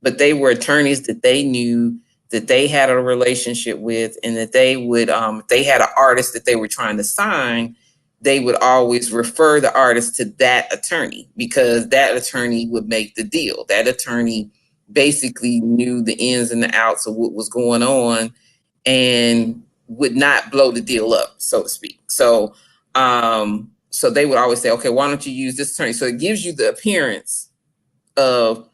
but they were attorneys that they knew, that they had a relationship with, and that they would, if they had an artist that they were trying to sign, they would always refer the artist to that attorney because that attorney would make the deal. That attorney basically knew the ins and the outs of what was going on and would not blow the deal up, so to speak. So, so they would always say, okay, why don't you use this attorney? So it gives you the appearance of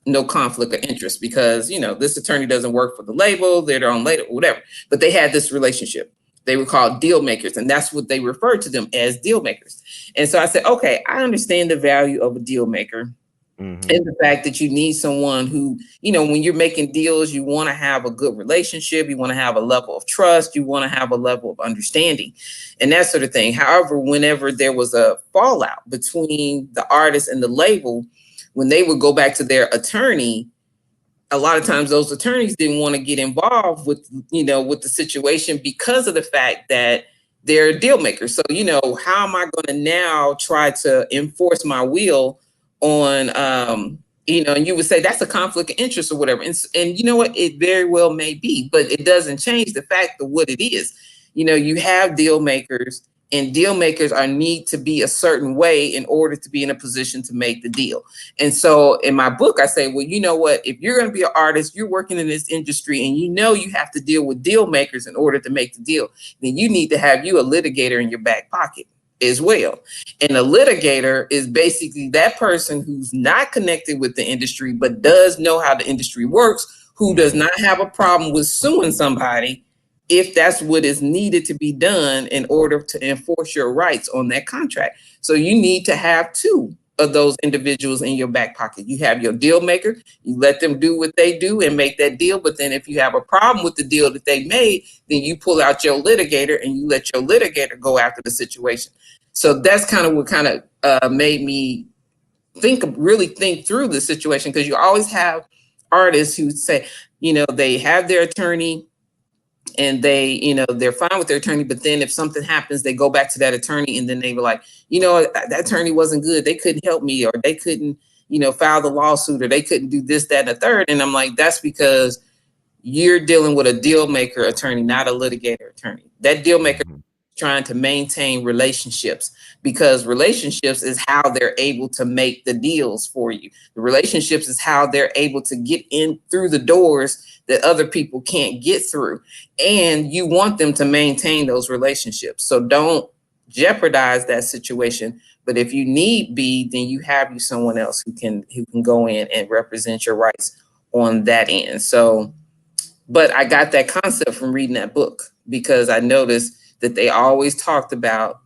no conflict of interest because, this attorney doesn't work for the label, they're their own label, whatever. But they had this relationship. They were called deal makers, and that's what they referred to them as, deal makers. And so I said, okay, I understand the value of a deal maker. And the fact that you need someone who, when you're making deals, you want to have a good relationship, you want to have a level of trust, you want to have a level of understanding and that sort of thing. However, whenever there was a fallout between the artist and the label, when they would go back to their attorney, a lot of times those attorneys didn't want to get involved with, with the situation because of the fact that they're deal makers. So, how am I going to now try to enforce my will on, and you would say that's a conflict of interest or whatever. And you know what? It very well may be, but it doesn't change the fact of what it is. You have deal makers, and deal makers need to be a certain way in order to be in a position to make the deal. And so in my book, I say, well, you know what? If you're going to be an artist, you're working in this industry, and you have to deal with deal makers in order to make the deal, then you need to have you a litigator in your back pocket as well. And a litigator is basically that person who's not connected with the industry, but does know how the industry works, who does not have a problem with suing somebody if that's what is needed to be done in order to enforce your rights on that contract. So you need to have two of those individuals in your back pocket. You have your deal maker, you let them do what they do and make that deal. But then if you have a problem with the deal that they made, then you pull out your litigator and you let your litigator go after the situation. So that's kind of what kind of made me really think through the situation, because you always have artists who say, they have their attorney, and they, they're fine with their attorney, but then if something happens, they go back to that attorney, and then they were like, that attorney wasn't good. They couldn't help me, or they couldn't, file the lawsuit, or they couldn't do this, that, and the third. And I'm like, that's because you're dealing with a deal maker attorney, not a litigator attorney. That deal maker trying to maintain relationships, because relationships is how they're able to make the deals for you. The relationships is how they're able to get in through the doors that other people can't get through. And you want them to maintain those relationships. So don't jeopardize that situation. But if you need be, then you have someone else who can go in and represent your rights on that end. So, but I got that concept from reading that book, because I noticed that they always talked about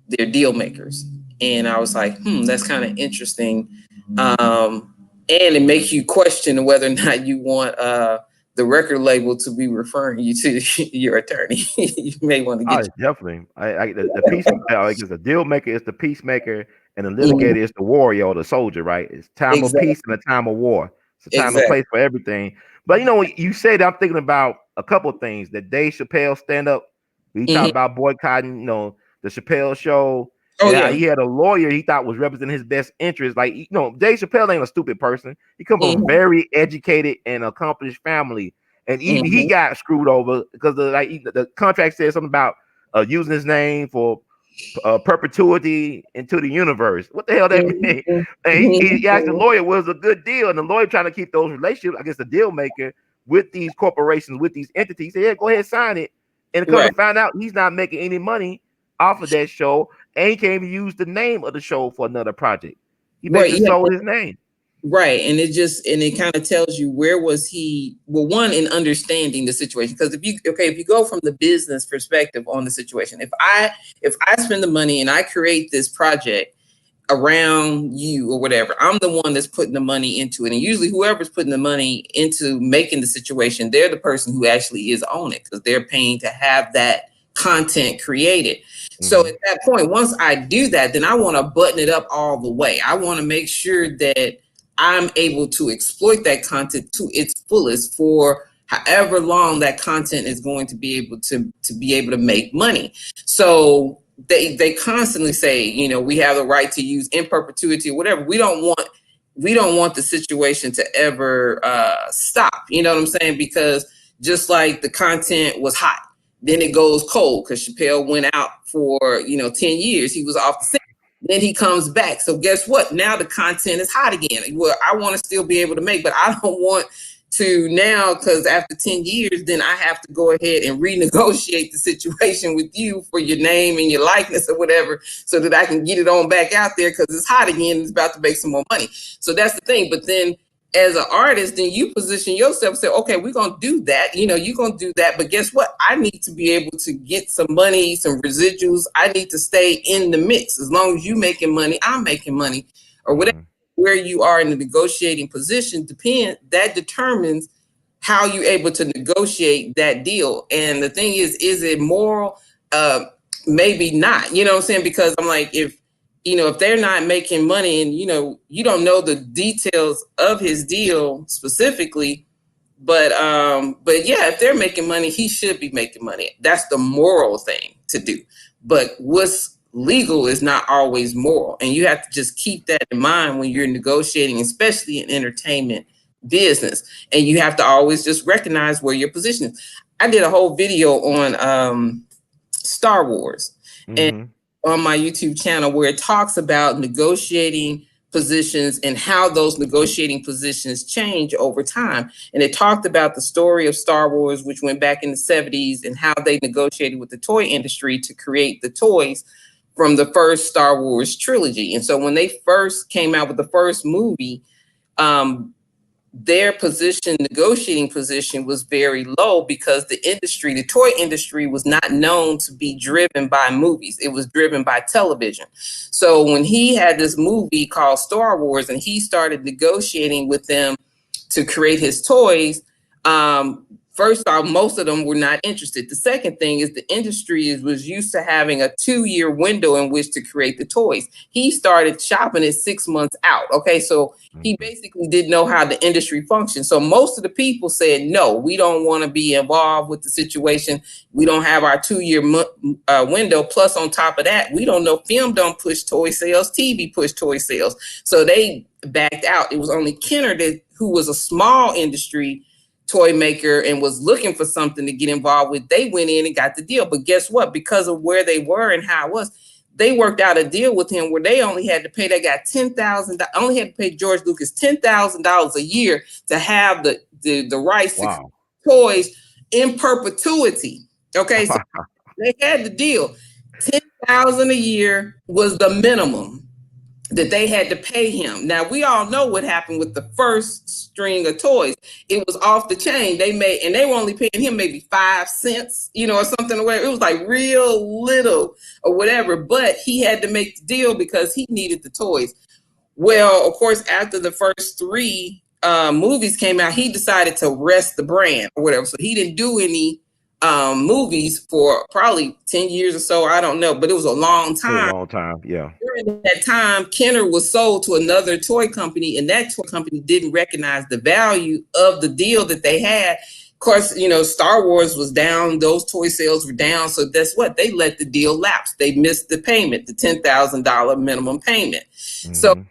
their deal makers. And I was like, that's kind of interesting. And it makes you question whether or not you want the record label to be referring you to your attorney. You may want to get definitely. The peace, because the deal maker is the peacemaker, and the litigator is the warrior or the soldier, right? It's time of peace and a time of war. It's a time and place for everything. But when you say that, I'm thinking about a couple of things. That Dave Chappelle stand up, we talked about boycotting, the Chappelle show, and how he had a lawyer he thought was representing his best interest. Like, Dave Chappelle ain't a stupid person. He come from a very educated and accomplished family, and even he got screwed over because the contract said something about using his name for perpetuity into the universe. What the hell that mean? And he asked the lawyer, was a good deal, and the lawyer trying to keep those relationships, I guess, the deal maker with these corporations, with these entities. Said, yeah, go ahead, sign it. And come to find out, he's not making any money off of that show, and he can't even use the name of the show for another project. He basically sold his name. Right. And it kind of tells you, where was he? Well, one, in understanding the situation, because if you go from the business perspective on the situation, if I spend the money and I create this project around you or whatever, I'm the one that's putting the money into it. And usually whoever's putting the money into making the situation, they're the person who actually is on it, because they're paying to have that content created. So at that point, once I do that, then I want to button it up all the way. I want to make sure that I'm able to exploit that content to its fullest for however long that content is going to be able to make money. So they constantly say, we have the right to use in perpetuity or whatever. We don't want the situation to ever stop. You know what I'm saying? Because just like the content was hot, then it goes cold, because Chappelle went out for 10 years. He was off the scene. Then he comes back. So guess what? Now the content is hot again. Well, I want to still be able to make, but I don't want to now, because after 10 years, then I have to go ahead and renegotiate the situation with you for your name and your likeness or whatever, so that I can get it on back out there, because it's hot again. It's about to make some more money. So that's the thing. But then as an artist, then you position yourself and say, okay, we're going to do that. You're going to do that. But guess what? I need to be able to get some money, some residuals. I need to stay in the mix. As long as you're making money, I'm making money, or whatever. Where you are in the negotiating position that determines how you're able to negotiate that deal. And the thing is it moral? Maybe not, you know what I'm saying? Because I'm like, if they're not making money, and you don't know the details of his deal specifically, but yeah, if they're making money, he should be making money. That's the moral thing to do. But what's legal is not always moral, and you have to just keep that in mind when you're negotiating, especially in entertainment business. And you have to always just recognize where your position is. I did a whole video on Star Wars, and on my YouTube channel, where it talks about negotiating positions and how those negotiating positions change over time. And it talked about the story of Star Wars, which went back in the 70s, and how they negotiated with the toy industry to create the toys from the first Star Wars trilogy. And so when they first came out with the first movie, their negotiating position was very low, because the toy industry was not known to be driven by movies. It was driven by television. So when he had this movie called Star Wars, and he started negotiating with them to create his toys, First off, most of them were not interested. The second thing is the industry was used to having a 2-year window in which to create the toys. He started shopping it 6 months out. Okay, so he Mhm. basically didn't know how the industry functioned. So most of the people said, no, we don't want to be involved with the situation. We don't have our 2-year window. Plus, on top of that, we don't know, film don't push toy sales, TV push toy sales. So they backed out. It was only Kenner who was a small industry toy maker and was looking for something to get involved with. They went in and got the deal. But guess what? Because of where they were and how it was, they worked out a deal with him where they only had to pay. They got only had to pay George Lucas $10,000 a year to have the rights to Wow. toys in perpetuity. Okay, so they had the deal. 10,000 a year was the minimum that they had to pay him. Now we all know what happened with the first string of toys. It was off the chain. They were only paying him maybe 5 cents, or something. Or whatever. It was like real little or whatever. But he had to make the deal because he needed the toys. Well, of course, after the first three movies came out, he decided to rest the brand or whatever. So he didn't do any movies for probably 10 years or so. I don't know, but it was a long It was a time. long time. Yeah. During that time, Kenner was sold to another toy company, and that toy company didn't recognize the value of the deal that they had. Of course, Star Wars was down; those toy sales were down. So that's what they let the deal lapse. They missed the payment, the $10,000 minimum payment. So Hmm.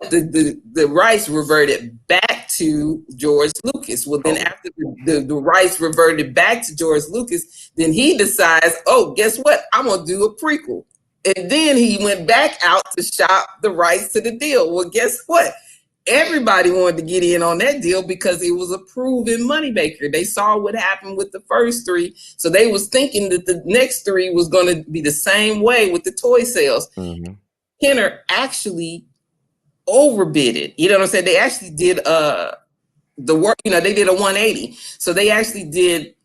the rights reverted back to George Lucas. Well, then Oh. after the rights reverted back to George Lucas, then he decides, oh, guess what? I'm gonna do a prequel. And then he went back out to shop the rights to the deal. Well, guess what? Everybody wanted to get in on that deal because it was a proven moneymaker. They saw what happened with the first three. So they was thinking that the next three was going to be the same way with the toy sales. Hmm. Kenner actually overbid it. You know what I'm saying? They actually did the work, they did a 180. So they actually did,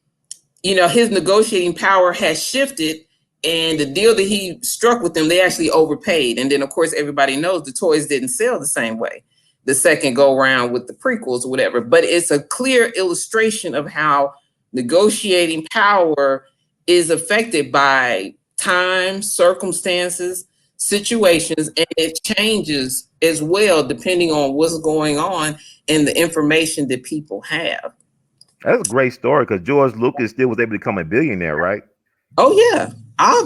his negotiating power has shifted, and the deal that he struck with them, they actually overpaid. And then of course everybody knows the toys didn't sell the same way the second go round with the prequels or whatever. But it's a clear illustration of how negotiating power is affected by time, circumstances, situations, and it changes as well depending on what's going on and the information that people have. That's a great story because George Lucas still was able to become a billionaire, right? Oh yeah.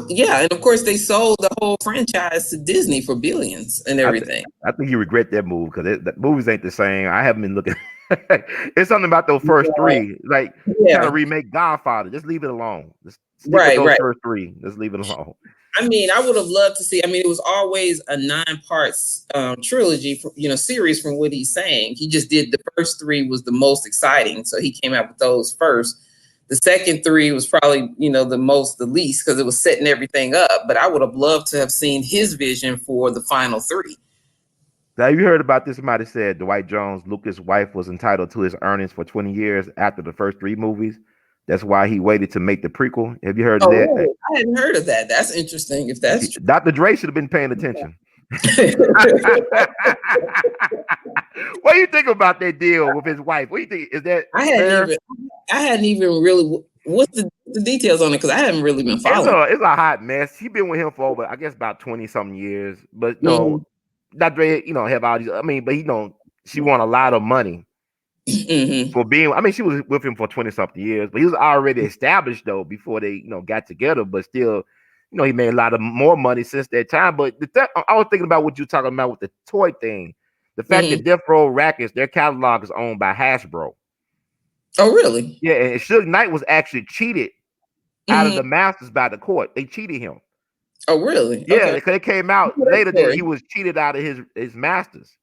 Yeah, and of course they sold the whole franchise to Disney for billions and I th- everything. I think you regret that move because the movies ain't the same. I haven't been looking. It's something about those first three, like trying Yeah, to remake Godfather. Just leave it alone. Just stick with right, those right. first three. Just leave it alone. I mean, I would have loved to see. I mean, it was always a 9 parts trilogy, series from what he's saying. He just did the first three was the most exciting, so he came out with those first. The second three was probably the least because it was setting everything up. But I would have loved to have seen his vision for the final three. Now, you heard about this? Somebody said Dwight Jones, Lucas' wife, was entitled to his earnings for 20 years after the first three movies. That's why he waited to make the prequel. Have you heard of Oh, that? really? I hadn't heard of that. That's interesting. If that's true. Dr. Dre should have been paying attention. What do you think about that deal with his wife? What do you think? Is that I hadn't fair? even I hadn't even really what's the details on it because I haven't really been It's following. a hot mess. He been with him for over, I guess, about 20 something years. But no, Mm-hmm. Dr. Dre, have all these. I mean, but she won a lot of money Mm-hmm. for being. I mean, she was with him for 20 something years, but he was already established though before they got together. But still, he made a lot of more money since that time. But I was thinking about what you're talking about with the toy thing. The fact Mm-hmm. that Death Row Records, their catalog is owned by Hasbro. Oh, really? Yeah, and Suge Knight was actually cheated out of Mm-hmm. the Masters by the court. They cheated him. Oh, really? Yeah, Okay. because it came out That later that he story. was cheated out of his Masters.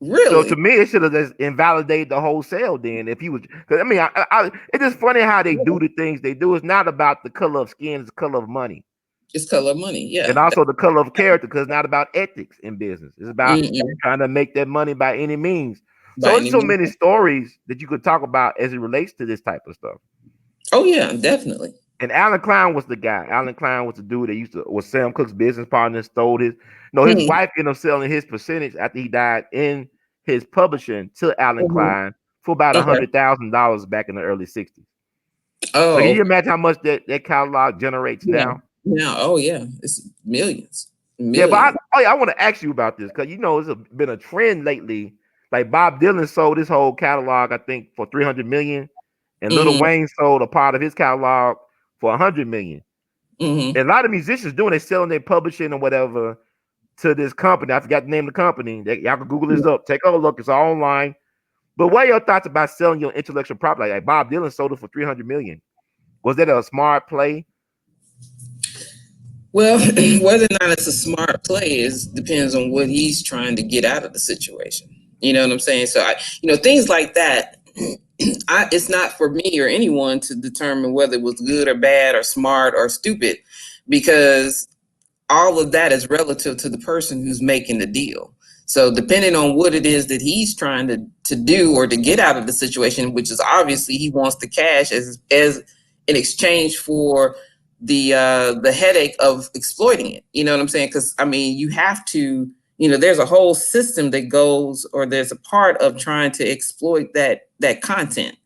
So to Really? me, it should have just invalidated the whole sale. Then, if he was, because I mean, it's just funny how they do the things they do. It's not about the color of skin; it's the color of money, It's color money. and Yeah. also the color of character. Because it's not about ethics in business; it's about Mm-mm. trying to make that money by any means. By So there's any so means. many stories that you could talk about as it relates to this type of stuff. Oh yeah, definitely. And Alan Klein was the guy. Alan Klein was the dude that was Sam Cooke's business partner, stole his. No, his Mm-hmm. wife ended up selling his percentage after he died in his publishing to Alan Mm-hmm. Klein for about Okay. $100,000 back in the early '60s. So can Oh, you imagine how much that catalog generates yeah. now? Yeah. Oh, yeah. It's millions, Yeah, but millions. I want to ask you about this because been a trend lately. Like Bob Dylan sold his whole catalog, I think, for 300 million, and Lil Mm-hmm. Wayne sold a part of his catalog for 100 million. Mm-hmm. And a lot of musicians doing they selling their publishing or whatever to this company. I forgot the name of the company. Y'all can Google this up. Take a look. It's all online. But what are your thoughts about selling your intellectual property? Like Bob Dylan sold it for 300 million. Was that a smart play? Well, whether or not it's a smart play is depends on what he's trying to get out of the situation. You know what I'm saying? So things like that. It's not for me or anyone to determine whether it was good or bad or smart or stupid, because all of that is relative to the person who's making the deal. So depending on what it is that he's trying to do or to get out of the situation, which is obviously he wants the cash as in exchange for the headache of exploiting it. You know what I'm saying? Because I mean, you have to. There's a whole system that goes, or there's a part of trying to exploit that content,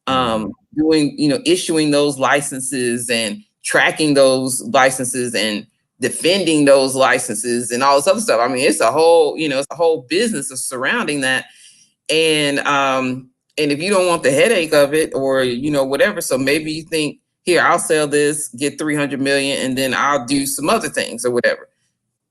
Mm-hmm. doing, issuing those licenses and tracking those licenses and defending those licenses and all this other stuff. I mean, it's a whole business of surrounding that. And if you don't want the headache of it, or whatever, so maybe you think, here, I'll sell this, get 300 million, and then I'll do some other things or whatever.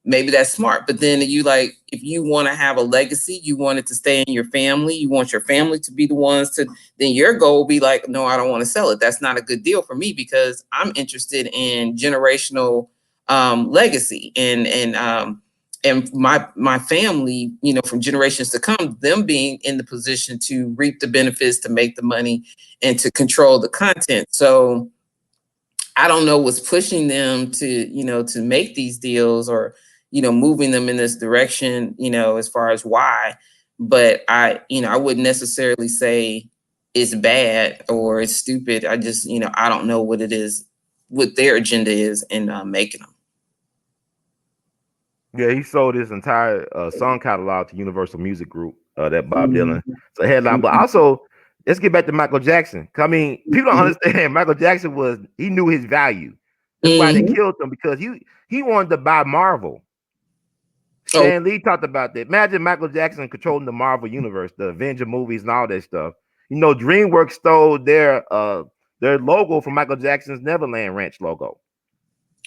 Maybe that's smart. But then if you want to have a legacy, you want it to stay in your family, you want your family to be the ones to, then your goal will be like, no, I don't want to sell it. That's not a good deal for me, because I'm interested in generational legacy, and my family, from generations to come, them being in the position to reap the benefits, to make the money, and to control the content. So I don't know what's pushing them to make these deals, or, moving them in this direction, as far as why. But I wouldn't necessarily say it's bad or it's stupid. I just, I don't know what it is, what their agenda is in making them. Yeah, he sold his entire song catalog to Universal Music Group. That Bob Dylan. Mhm. So headline, but also let's get back to Michael Jackson. I mean, people don't understand. Michael Jackson he knew his value. That's why they Mhm. killed him because he wanted to buy Marvel. Oh, Stan Lee talked about that. Imagine Michael Jackson controlling the Marvel universe, the Avenger movies, and all that stuff. DreamWorks stole their logo from Michael Jackson's Neverland Ranch logo.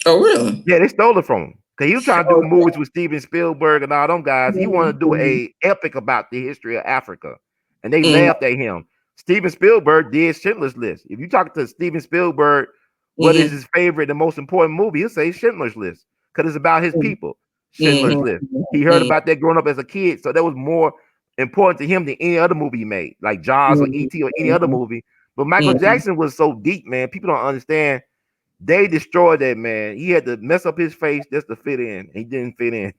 oh, really? Yeah, they stole it from him. Cause he was trying to do Oh, movies with Steven Spielberg and all them guys. He wanted to do mhm. a epic about the history of Africa, and they Mhm. laughed at him. Steven Spielberg did Schindler's List. If you talk to Steven Spielberg, what is Mhm. his favorite and most important movie? He'll say Schindler's List because it's about his people. Schindler's Mhm. List. He heard about that growing up as a kid, so that was more important to him than any other movie he made, like Jaws or Mhm. E.T. or any other movie. But Michael Mhm. Jackson was so deep, man. People don't understand they destroyed that man. He had to mess up his face just to fit in. He didn't fit in,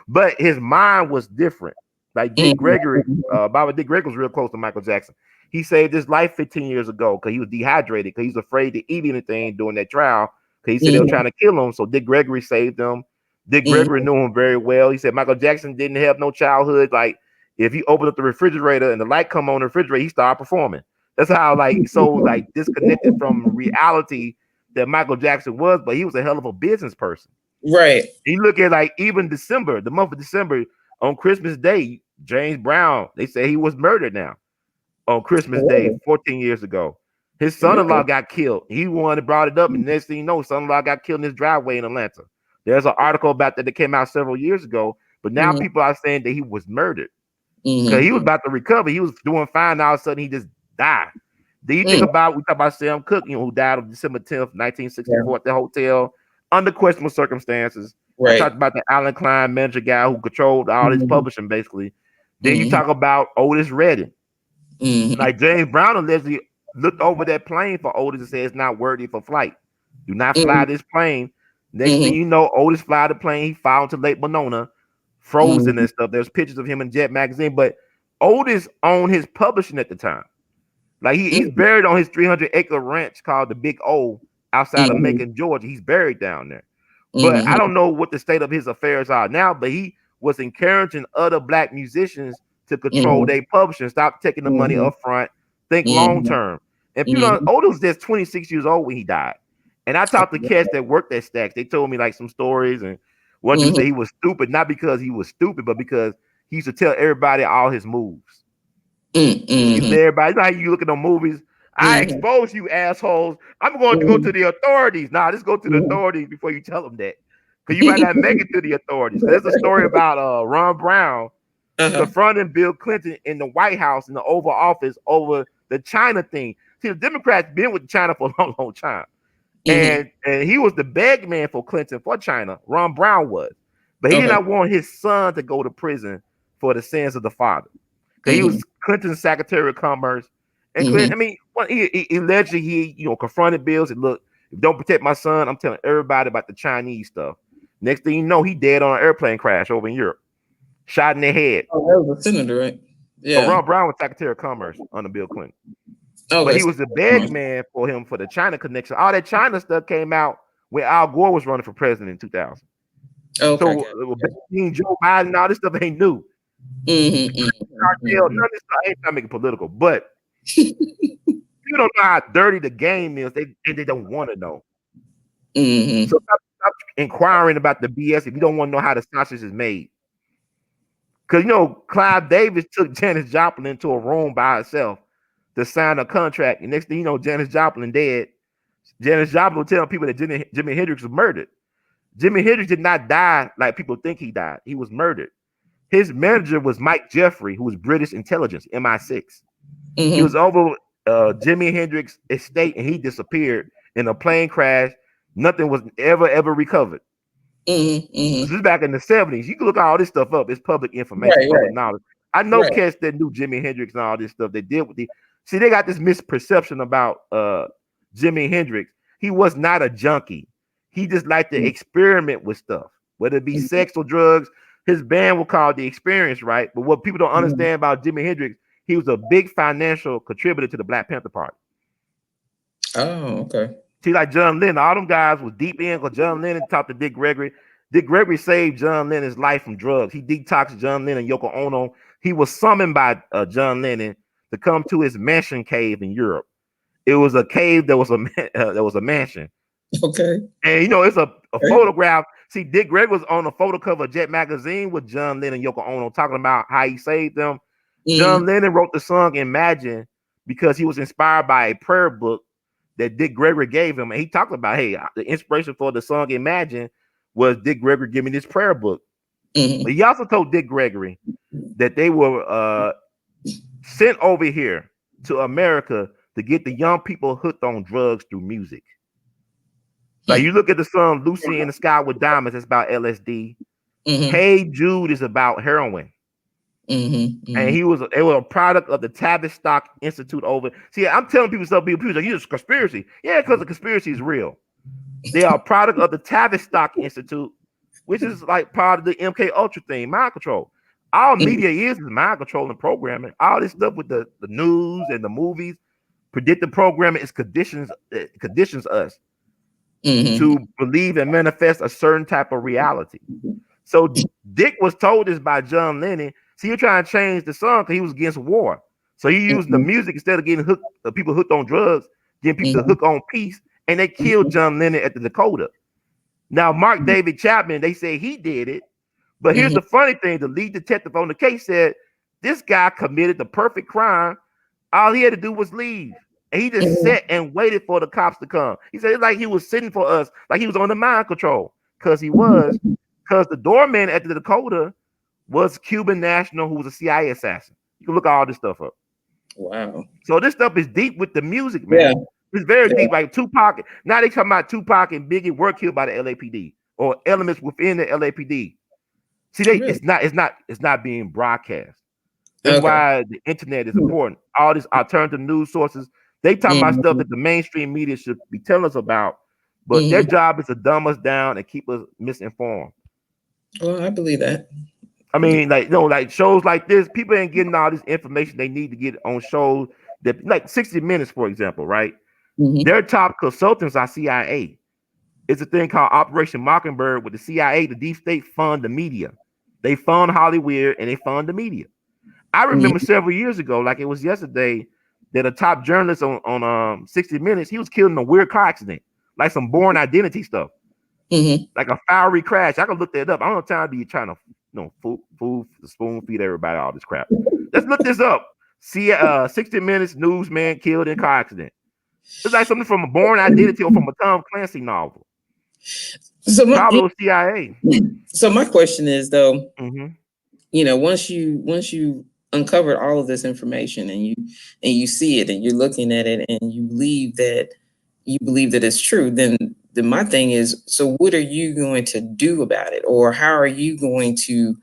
but his mind was different. Like Dick Mhm. Gregory, Baba Dick Gregory was real close to Michael Jackson. He saved his life 15 years ago because he was dehydrated because he was afraid to eat anything during that trial because he said they were Mhm. trying to kill him. So Dick Gregory saved him. Dick Gregory Mhm. knew him very well. He said Michael Jackson didn't have no childhood. Like if he opened up the refrigerator and the light come on the refrigerator, he started performing. That's how like disconnected from reality that Michael Jackson was, but he was a hell of a business person. Right. You look at like even December, the month of December, on Christmas Day, James Brown, they say he was murdered now on Christmas Day Oh, 14 years ago. His son-in-law really? got killed. He wanted to brought it up, and next thing you know, son-in-law got killed in his driveway in Atlanta. There's an article about that came out several years ago, but now Mhm. people are saying that he was murdered because he Mhm. was about to recover. He was doing fine. All of a sudden, he just died. Do you think Mm. about we talk about Sam Cooke, who died on December 10th, Yeah. 1964 at the hotel under questionable circumstances. I Right. talked about the Alan Klein manager guy who controlled all his Mhm. publishing basically. Then you Mhm. talk about Otis Redding. Mhm. Like James Brown allegedly looked over that plane for Otis and said it's not worthy for flight. Do not fly Mhm. this plane. Next thing Mhm. you know, Otis fly the plane. He fell into Lake Monona, frozen Mhm. and stuff. There's pictures of him in Jet magazine, but Otis owned his publishing at the time. Like he's Mhm. buried on his 300-acre ranch called the Big O outside of Mhm. Macon, Georgia. He's buried down there. But I Mhm. don't know what the state of his affairs are now, but he was encouraging other black musicians to control Mhm. their publishing, stop taking the money Mhm. up front, think long Mhm. term. And people don't, Mm-hmm. Otis was just 26 years old when he died. And I talked to cats that worked at Stacks. They told me like some stories, and one dude said Mm-hmm. he was stupid, not because he was stupid, but because he used to tell everybody all his moves. He Mm-hmm. said, everybody, you know how you look at the movies? I Mm-hmm. expose you assholes. I'm going to go to the authorities. Nah, just go to the authorities before you tell them that. Because you might not make it to the authorities. There's a story about Ron Brown Uh-huh. confronting Bill Clinton in the White House in the Oval Office over the China thing. See, the Democrats been with China for a long, long time. Mm-hmm. And he was the bag man for Clinton for China. Ron Brown was. But he did Okay. not want his son to go to prison for the sins of the father. Because he Mm-hmm. was Clinton's Secretary of Commerce. And Clinton, Mm-hmm. I mean, he allegedly confronted Bill and look, if you don't protect my son, I'm telling everybody about the Chinese stuff. Next thing you know, he dead on an airplane crash over in Europe, shot in the head. Oh, that was a senator, right? Oh, Yeah. Ron Brown was Secretary of Commerce under Bill Clinton. But Okay. he was the beg man for him for the China connection. All that China stuff came out when Al Gore was running for president in 2000. Okay. So Okay. Joe Biden, all this stuff ain't new. Mm-hmm. Cartel, Mm-hmm. none of this stuff ain't trying to make it political. But you don't know how dirty the game is. They don't want to know. Mm-hmm. So stop inquiring about the BS if you don't want to know how the sausage is made. Because Clive Davis took Janis Joplin into a room by herself to sign a contract. And next thing you know, Janis Joplin dead. Janis Joplin was telling people that Jimi Hendrix was murdered. Jimi Hendrix did not die like people think he died. He was murdered. His manager was Mike Jeffrey, who was British intelligence, MI6. He Mm-hmm. was over Jimi Hendrix estate and he disappeared in a plane crash. Nothing was ever recovered. Mm-hmm. This Mm-hmm. is back in the 70s. You can look all this stuff up. It's public information, Right. public Right. knowledge. I know Right. cats that knew Jimi Hendrix and all this stuff. They did with they got this misperception about Jimi Hendrix. He was not a junkie. He just liked to experiment with stuff, whether it be sex or drugs. His band was called The Experience, right? But what people don't Mm-hmm. understand about Jimi Hendrix, he was a big financial contributor to the Black Panther Party. Oh, okay. See, like John Lennon, all them guys was deep in because John Lennon talked to Dick Gregory. Dick Gregory saved John Lennon's life from drugs. He detoxed John Lennon, Yoko Ono. He was summoned by John Lennon to come to his mansion cave in Europe. It was a cave that was a mansion, Okay. and it's a Okay. photograph. See, Dick Gregory was on the photo cover of Jet magazine with John Lennon, Yoko Ono, talking about how he saved them. Mm-hmm. John Lennon wrote the song "Imagine" because he was inspired by a prayer book that Dick Gregory gave him. And he talked about, hey, the inspiration for the song Imagine was Dick Gregory giving this prayer book. Mm-hmm. But he also told Dick Gregory that they were sent over here to America to get the young people hooked on drugs through music. Like you look at the song Lucy in the Sky with Diamonds, it's about LSD. Mm-hmm. Hey Jude is about heroin. Mm-hmm. And Mm-hmm. they were a product of the Tavistock Institute over. See, I'm telling people stuff, people like, it's a conspiracy. Yeah, because the conspiracy is real. They are a product of the Tavistock Institute, which is like part of the MK Ultra thing, mind control. All media is mind control and programming. All this stuff with the news and the movies, predictive programming is conditions us Mm-hmm. to believe and manifest a certain type of reality. So Dick was told this by John Lennon. See, you're trying to change the song because he was against war. So he used the Mm-hmm. music instead of getting hooked, people hooked on drugs, getting people to Mm-hmm. hook on peace, and they killed John Lennon at the Dakota. Now, Mark David Chapman, they say he did it. But here's Mm-hmm. the funny thing: the lead detective on the case said this guy committed the perfect crime. All he had to do was leave. And he just Mm-hmm. sat and waited for the cops to come. He said it's like he was sitting for us, like he was on the mind control. Because he was, because the doorman at the Dakota was Cuban national who was a CIA assassin. You can look all this stuff up. Wow. So this stuff is deep with the music, Yeah. man. It's very Yeah. deep. Like Tupac. Now they talking about Tupac and Biggie were killed by the LAPD or elements within the LAPD. See, Really? it's not being broadcast. That's Okay. why the internet is important. All these alternative news sources, they talking about stuff Mm-hmm. that the mainstream media should be telling us about, but their Mm-hmm. job is to dumb us down and keep us misinformed. Well, I believe that. I mean, like like shows like this, people ain't getting all this information they need to get on shows that, like 60 Minutes, for example, right? Mm-hmm. Their top consultants are CIA. It's a thing called Operation Mockingbird with the CIA, the deep state fund the media. They fund Hollywood and they fund the media. I remember Mm-hmm. several years ago, like it was yesterday, that a top journalist on 60 Minutes, he was killed in a weird car accident, like some Born Identity stuff, like a fiery crash. I can look that up. I don't have time to be trying to spoon feed everybody all this crap. Let's look this up. See, 60 Minutes newsman killed in car accident. It's like something from a Born Identity or from a Tom Clancy novel. So Probably CIA. So my question is though, Mm-hmm. Once you uncovered all of this information and you see it and you're looking at it and you believe that it's true, then my thing is, so what are you going to do about it, or how are you going to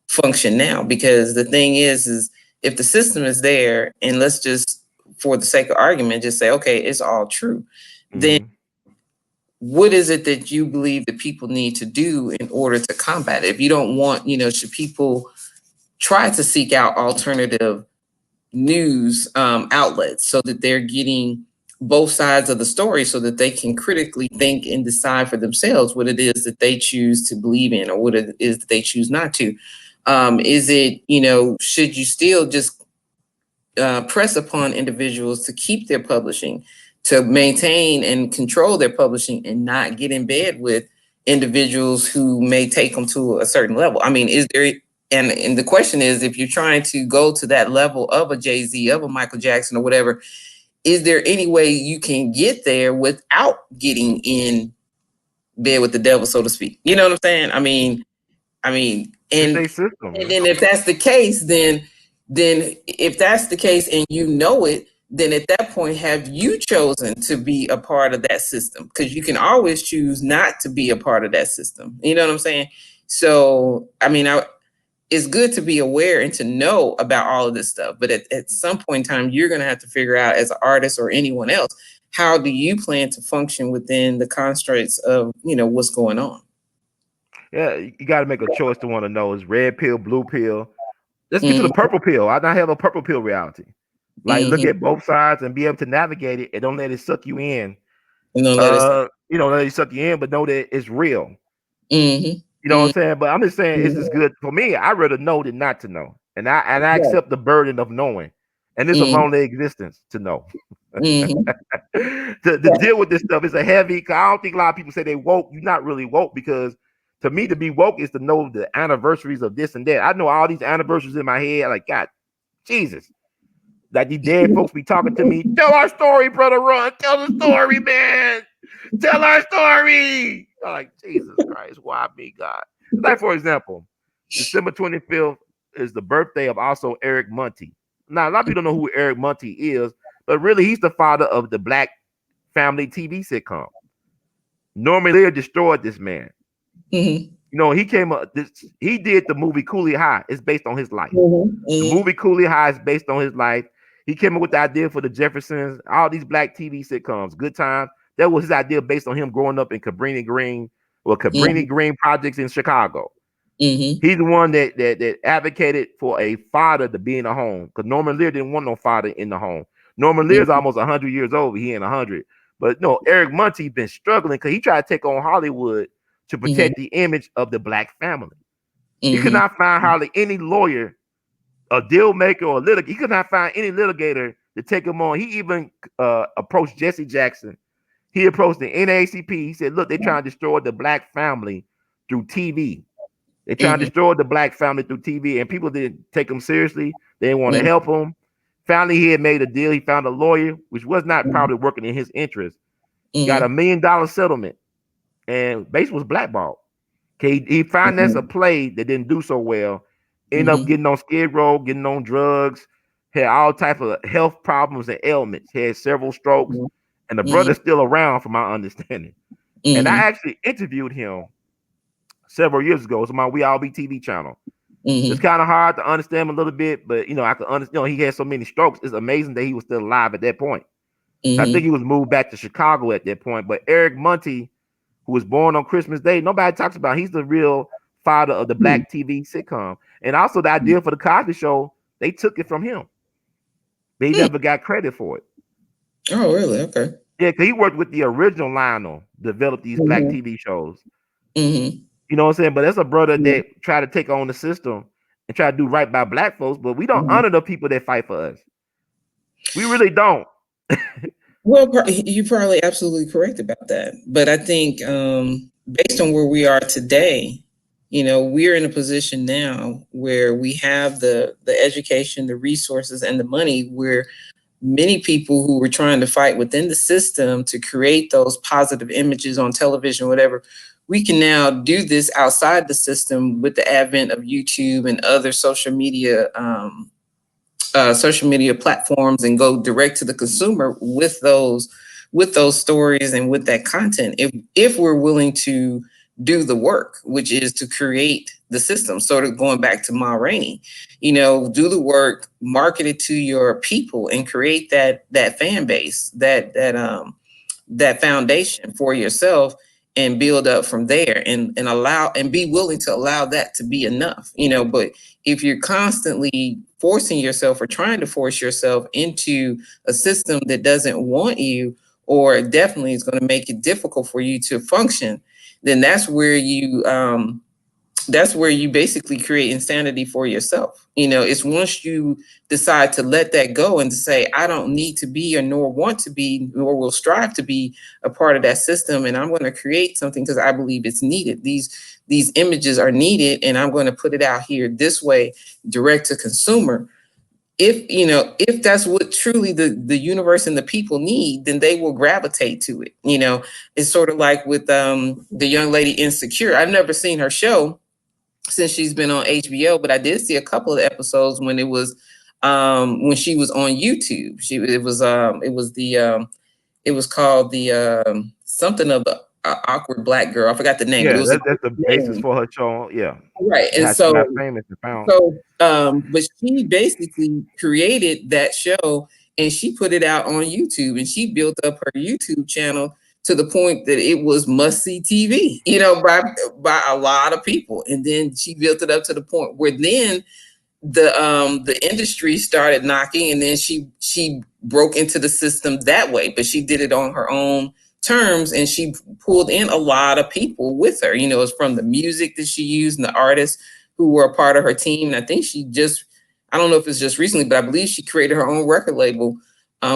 function now? Because the thing is if the system is there, and let's just, for the sake of argument, just say, okay, it's all true, then what is it that you believe that people need to do in order to combat it? If you don't want, should people try to seek out alternative news outlets so that they're getting both sides of the story, so that they can critically think and decide for themselves what it is that they choose to believe in, or what it is that they choose not to? Is it, should you still just press upon individuals to keep their publishing, to maintain and control their publishing, and not get in bed with individuals who may take them to a certain level? I mean, is there, and the question is, if you're trying to go to that level of a Jay-Z, of a Michael Jackson, or whatever, is there any way you can get there without getting in bed with the devil, so to speak? You know what I'm saying? It's And a system. then if that's the case, then if that's the case and it, then at that point, have you chosen to be a part of that system? Because you can always choose not to be a part of that system. You know what I'm saying? So, it's good to be aware and to know about all of this stuff. But at some point in time, you're going to have to figure out, as an artist or anyone else, how do you plan to function within the constraints of, what's going on? Yeah, you got to make a choice to want to know, is red pill, blue pill. Let's get to the purple pill. I now have a purple pill reality. Like, look at both sides and be able to navigate it, and don't let it suck you in. Let it suck you in, but know that it's real. You know what I'm saying? But I'm just saying, it's just good for me. I rather know than not to know, and I accept the burden of knowing, and it's of only existence to know. to deal with this stuff is a heavy. I don't think a lot of people say they woke. You're not really woke, because to me, to be woke is to know the anniversaries of this and that. I know all these anniversaries in my head. Like, God, Jesus. Like, these dead folks be talking to me. Tell our story, brother Ron. Tell the story, man. Tell our story. I'm like, Jesus Christ, why me, God? Like, for example, December 25th is the birthday of also Eric Monty. Now, a lot of people don't know who Eric Monty is, but really, he's the father of the Black family TV sitcom. Norman Lear destroyed this man. He came up. He did the movie Cooley High. It's based on his life. The movie Cooley High is based on his life. He came up with the idea for the Jeffersons, all these Black TV sitcoms, Good Times. That was his idea based on him growing up in Cabrini Green projects in Chicago. He's the one that advocated for a father to be in a home, because Norman Lear didn't want no father in the home. Norman Lear's almost 100 years old. He ain't 100. But no, Eric Monty been struggling because he tried to take on Hollywood to protect the image of the Black family. He could not find hardly any lawyer, a deal maker, or litigator. He could not find any litigator to take him on. He even approached Jesse Jackson. He approached the NAACP. He said, look, they're trying to destroy the Black family through TV. They're trying to destroy the Black family through TV, and people didn't take him seriously. They didn't want to help him. Finally, he had made a deal. He found a lawyer, which was not probably working in his interest. Got $1 million settlement, and Bates was blackballed. Okay, he financed a play that didn't do so well. Ended up getting on Skid Row, getting on drugs, had all type of health problems and ailments. Had several strokes, and the brother's still around, from my understanding. And I actually interviewed him several years ago. It's on my We All Be TV channel. It's kind of hard to understand him a little bit, but I can understand. He had so many strokes. It's amazing that he was still alive at that point. I think he was moved back to Chicago at that point. But Eric Monty, who was born on Christmas Day, nobody talks about. He's the real father of the Black TV sitcom, and also the idea for the Cosby Show. They took it from him. They never got credit for it. Oh, really? Okay. Yeah, because he worked with the original Lionel, developed these Black TV shows. You know what I'm saying? But that's a brother that try to take on the system and try to do right by Black folks, but we don't honor the people that fight for us. We really don't. Well, you're probably absolutely correct about that. But I think based on where we are today, we're in a position now where we have the education, the resources, and the money where many people who were trying to fight within the system to create those positive images on television, whatever, we can now do this outside the system with the advent of YouTube and other social media platforms, and go direct to the consumer with those stories and with that content, if we're willing to do the work, which is to create the system. Sort of going back to Ma Rainey, do the work, market it to your people, and create that fan base, that foundation for yourself, and build up from there, and allow, and be willing to allow that to be enough. But if you're constantly forcing yourself or trying to force yourself into a system that doesn't want you, or definitely is going to make it difficult for you to function, then that's where you basically create insanity for yourself. It's once you decide to let that go and to say, I don't need to be, or nor want to be, nor will strive to be a part of that system, and I'm going to create something because I believe it's needed. These images are needed, and I'm going to put it out here this way, direct to consumer. If that's what truly the universe and the people need, then they will gravitate to it. It's sort of like with the young lady Insecure. I've never seen her show since she's been on HBO, but I did see a couple of episodes when when she was on YouTube. It was called the something of the awkward black girl. I forgot the name, but it Yeah, was a that's the basis name. for her show. Yeah, Right. and And how she got so famous and found. but she basically created that show, and she put it out on YouTube, and she built up her YouTube channel to the point that it was must see TV, by a lot of people. And then she built it up to the point where then the industry started knocking, and then she broke into the system that way, but she did it on her own terms, and she pulled in a lot of people with her. It's from the music that she used and the artists who were a part of her team. And I think I don't know if it's just recently, but I believe she created her own record label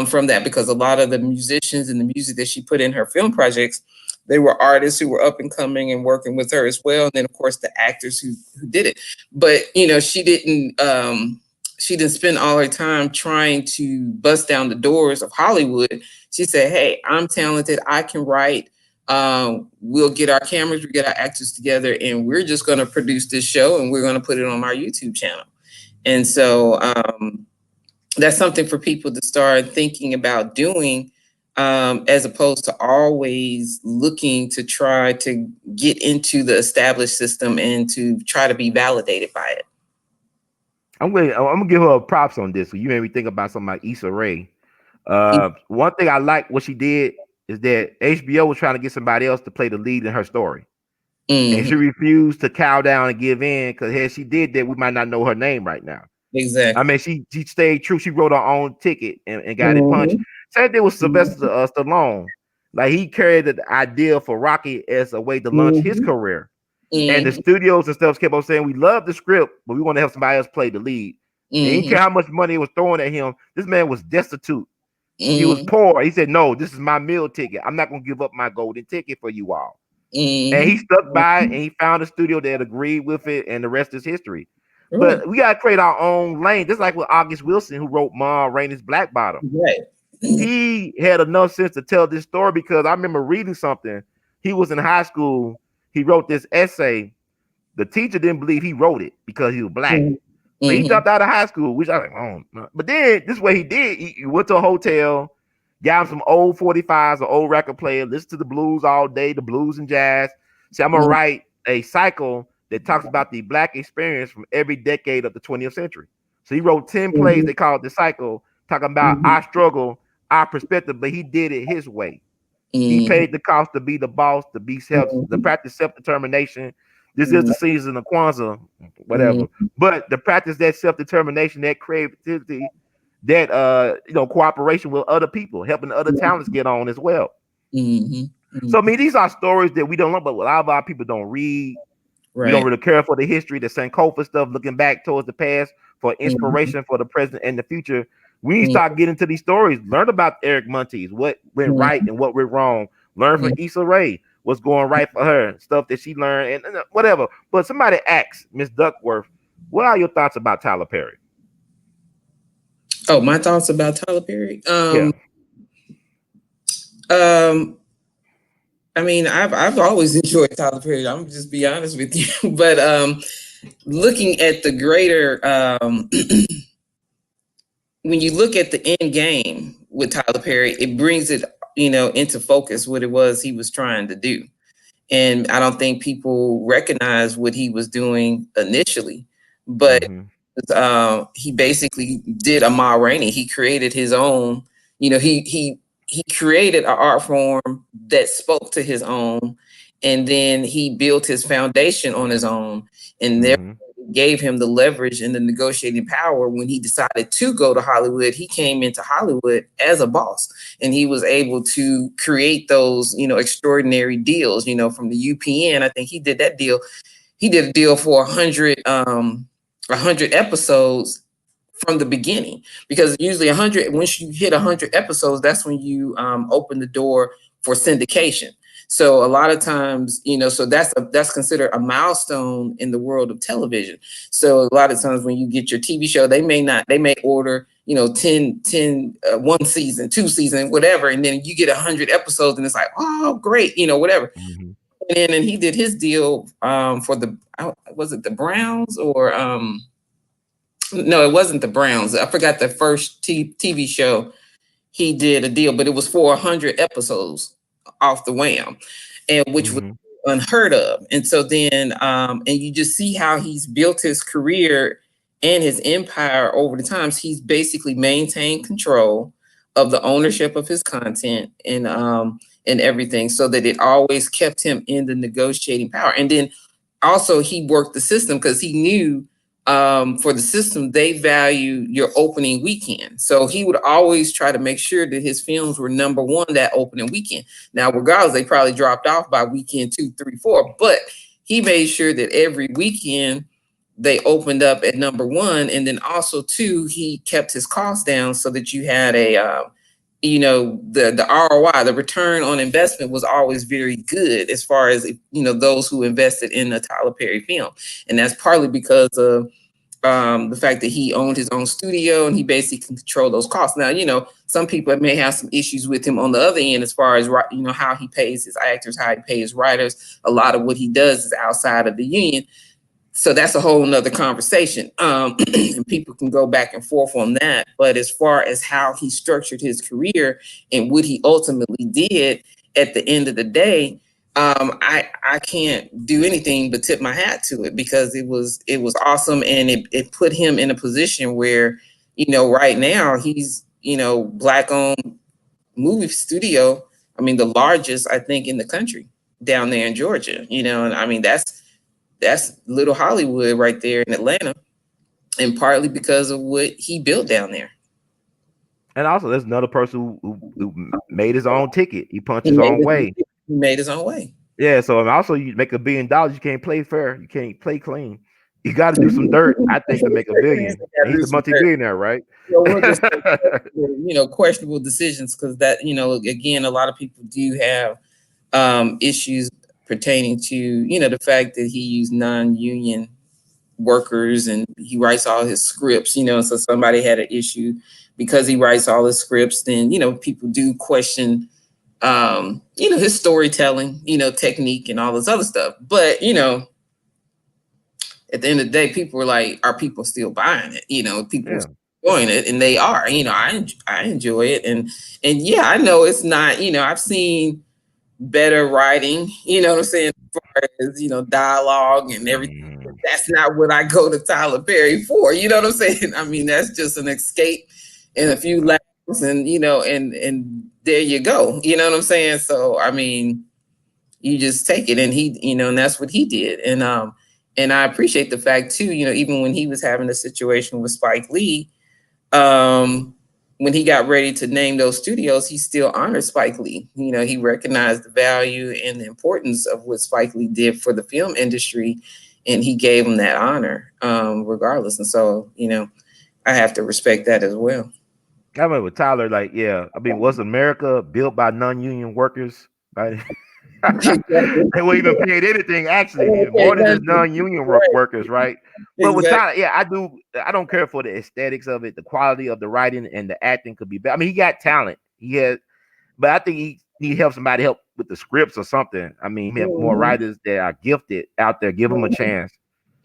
from that, because a lot of the musicians and the music that she put in her film projects, they were artists who were up and coming and working with her as well. And then of course the actors who did it. But she didn't spend all her time trying to bust down the doors of Hollywood. She said, hey, I'm talented, I can write. We'll get our cameras, we get our actors together, and we're just going to produce this show, and we're going to put it on our YouTube channel. And so that's something for people to start thinking about doing, as opposed to always looking to try to get into the established system and to try to be validated by it. I'm gonna give her a props on this. So you made me think about something like Issa Rae. One thing I like what she did is that HBO was trying to get somebody else to play the lead in her story, and she Mm-hmm. refused to cow down and give in, because had she did that, we might not know her name right now. I Exactly. mean, she stayed true. She wrote her own ticket and got it punched. Mm-hmm. Same thing with Sylvester Mm-hmm. Stallone. Like, he carried the idea for Rocky as a way to launch his Mm-hmm. career. And the Mm-hmm. studios and stuff kept on saying, we love the script, but we want to have somebody else play the lead. And he didn't Mm-hmm. care how much money it was thrown at him. This man was destitute. He was Mm-hmm. poor. He said, no, this is my meal ticket. I'm not going to give up my golden ticket for you all. And he Mm-hmm. stuck by it, and he found a studio that agreed with it, and the rest is history. Right. But we gotta create our own lane, just like with August Wilson, who wrote Ma Rainey's Black Bottom. Right. He had enough sense to tell this story, because I remember reading something. He was in high school. He wrote this essay. The teacher didn't believe he wrote it because he was black. So he Mm-hmm. dropped out of high school, which I was like, oh no. But then this is what he did. He went to a hotel, got him some old 45s, an old record player, listened to the blues all day, the blues and jazz. Said, I'm gonna write a cycle that talks about the black experience from every decade of the 20th century. So he wrote 10 plays, Mm-hmm. they call it the cycle, talking about Mm-hmm. our struggle, our perspective, but he did it his way. He Mm-hmm. paid the cost to be the boss, to be to Mm-hmm. practice self-determination. This is the Mm-hmm. season of Kwanzaa, whatever. Mm-hmm. But to practice that self-determination, that creativity, that cooperation with other people, helping other talents get on as well. Mm-hmm. So I Mm-hmm. mean, these are stories that we don't know, but a lot of our people don't read. We don't Right. really care for the history, the Sankofa stuff, looking back towards the past for Mm-hmm. inspiration for the present and the future. We need to start getting to these stories. Learn about Eric Monteith, what went Mhm. right and what went wrong. Learn from Issa Rae, what's going right for her, stuff that she learned, and whatever. But somebody asks Miss Duckworth, what are your thoughts about Tyler Perry? Oh, my thoughts about Tyler Perry. Yeah. Um, I mean, I've always enjoyed Tyler Perry. I'm just be honest with you, but looking at the greater, when you look at the end game with Tyler Perry, it brings it, into focus what it was he was trying to do. And I don't think people recognize what he was doing initially, but Mm-hmm. he basically did a Ma Rainey. He created his own. He created an art form that spoke to his own, and then he built his foundation on his own, and there Mm-hmm. gave him the leverage and the negotiating power when he decided to go to Hollywood. He came into Hollywood as a boss, and he was able to create those, extraordinary deals. From the UPN, I think he did that deal. He did a deal for 100 episodes from the beginning, because usually 100, once you hit 100 episodes, that's when you open the door for syndication. So a lot of times, so that's considered a milestone in the world of television. So a lot of times when you get your TV show, they may order 10 one season, two season, whatever, and then you get 100 episodes and it's like, oh great, whatever. Mm-hmm. And he did his deal for was it the Browns or no, it wasn't the Browns. I forgot the first TV show he did a deal, but it was for 100 episodes off the Wham, and which was Mm-hmm. unheard of. And so then, and you just see how he's built his career and his empire over the times. He's basically maintained control of the ownership of his content and everything, so that it always kept him in the negotiating power. And then also he worked the system because he knew for the system, they value your opening weekend. So he would always try to make sure that his films were number one that opening weekend. Now, regardless, they probably dropped off by weekend 2, 3, 4, but he made sure that every weekend they opened up at number one. And then also, too, he kept his costs down so that you had the ROI, the return on investment was always very good as far as, those who invested in the Tyler Perry film. And that's partly because of the fact that he owned his own studio and he basically can control those costs. Now, some people may have some issues with him on the other end as far as, how he pays his actors, how he pays his writers. A lot of what he does is outside of the union. So that's a whole nother conversation. And people can go back and forth on that. But as far as how he structured his career and what he ultimately did at the end of the day, I can't do anything but tip my hat to it, because it was awesome, and it put him in a position where, right now he's, black owned movie studio. I mean, the largest, I think, in the country down there in Georgia, and I mean, that's little Hollywood right there in Atlanta, and partly because of what he built down there. And also, there's another person who made his own ticket. He punched He his made own his, way. he made his own way. Yeah. So and also, you make $1 billion, you can't play fair. You can't play clean. You got to do some dirt, I think, to make a billion. And he's a multi-billionaire, right? We'll just say, questionable decisions, because that, again, a lot of people do have issues pertaining to, the fact that he used non-union workers and he writes all his scripts, so somebody had an issue because he writes all his scripts. Then, people do question, his storytelling, technique and all this other stuff. But, at the end of the day, people were like, are people still buying it? People Yeah. enjoying it, and they are. I enjoy it, and yeah, I know it's not. I've seen better writing. You know what I'm saying? As far as dialogue and everything. Mhm. That's not what I go to Tyler Perry for. You know what I'm saying? I mean, that's just an escape and a few laughs, and and there you go. You know what I'm saying? So I mean, you just take it, and he, and that's what he did. And I appreciate the fact too, even when he was having a situation with Spike Lee, um when he got ready to name those studios, he still honored Spike Lee. He recognized the value and the importance of what Spike Lee did for the film industry, and he gave him that honor, regardless. And so, I have to respect that as well. I remember Tyler, like, yeah, I mean, was America built by non-union workers? Right? Exactly. They weren't even paid anything actually, Okay, more than just nothing. non-union Right. workers, right? But with Exactly. Tyler, yeah, I don't care for the aesthetics of it, the quality of the writing and the acting could be better. I mean, he got talent. He had, but I think he need help somebody help with the scripts or something. I mean, he have more Mhm. writers that are gifted out there, give him a chance.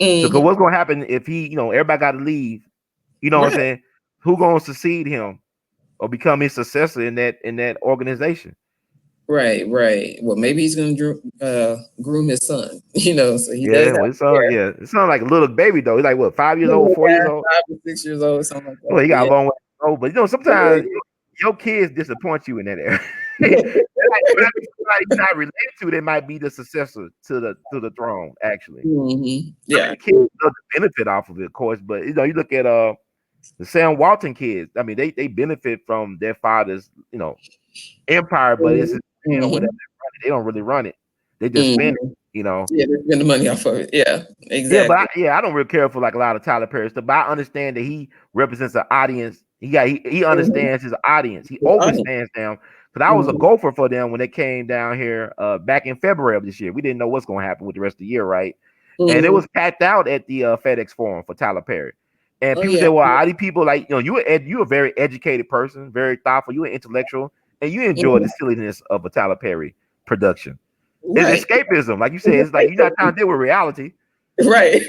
So, cause Mhm. what's gonna happen if he, everybody got to leave? You know what I'm Right. saying? Who gonna succeed him or become his successor in that organization? Right. Right. Well, maybe he's going to groom his son. So he does Yeah, well, have his son, hair. yeah, it sounds like a little baby though. He's like what, 5 years old, Yeah, 4 years old? 5 or 6 years old, something like Well, that. he got a Yeah. long way to go, but sometimes your kids disappoint you in that area. Like, somebody you're not related to, they might be the successor to the throne, actually. I mean, Yeah. the kids love the benefit off of it, of course, but you look at the Sam Walton kids. I mean, they benefit from their father's empire, but it's Mhm. just, whatever Mhm. they don't really run it. They just spend Mhm. it. Yeah, they spend the money off of it. Yeah, Yeah, but exactly. I don't really care for like a lot of Tyler Perry stuff. But I understand that he represents an audience. He Mhm. understands his audience. He His audience. overstands them. Because I was a Mhm. gopher for them when they came down here back in February of this year. We didn't know what's going to happen with the rest of the year, right? And it Mhm. was packed out at the FedEx Forum for Tyler Perry. And Oh people yeah. say, "Well, all these people like you a very educated person, very thoughtful. You an intellectual, and you enjoy the Mhm. silliness of a Tyler Perry production. It's Right. escapism, like you said. It's like you're not trying to deal with reality." Right.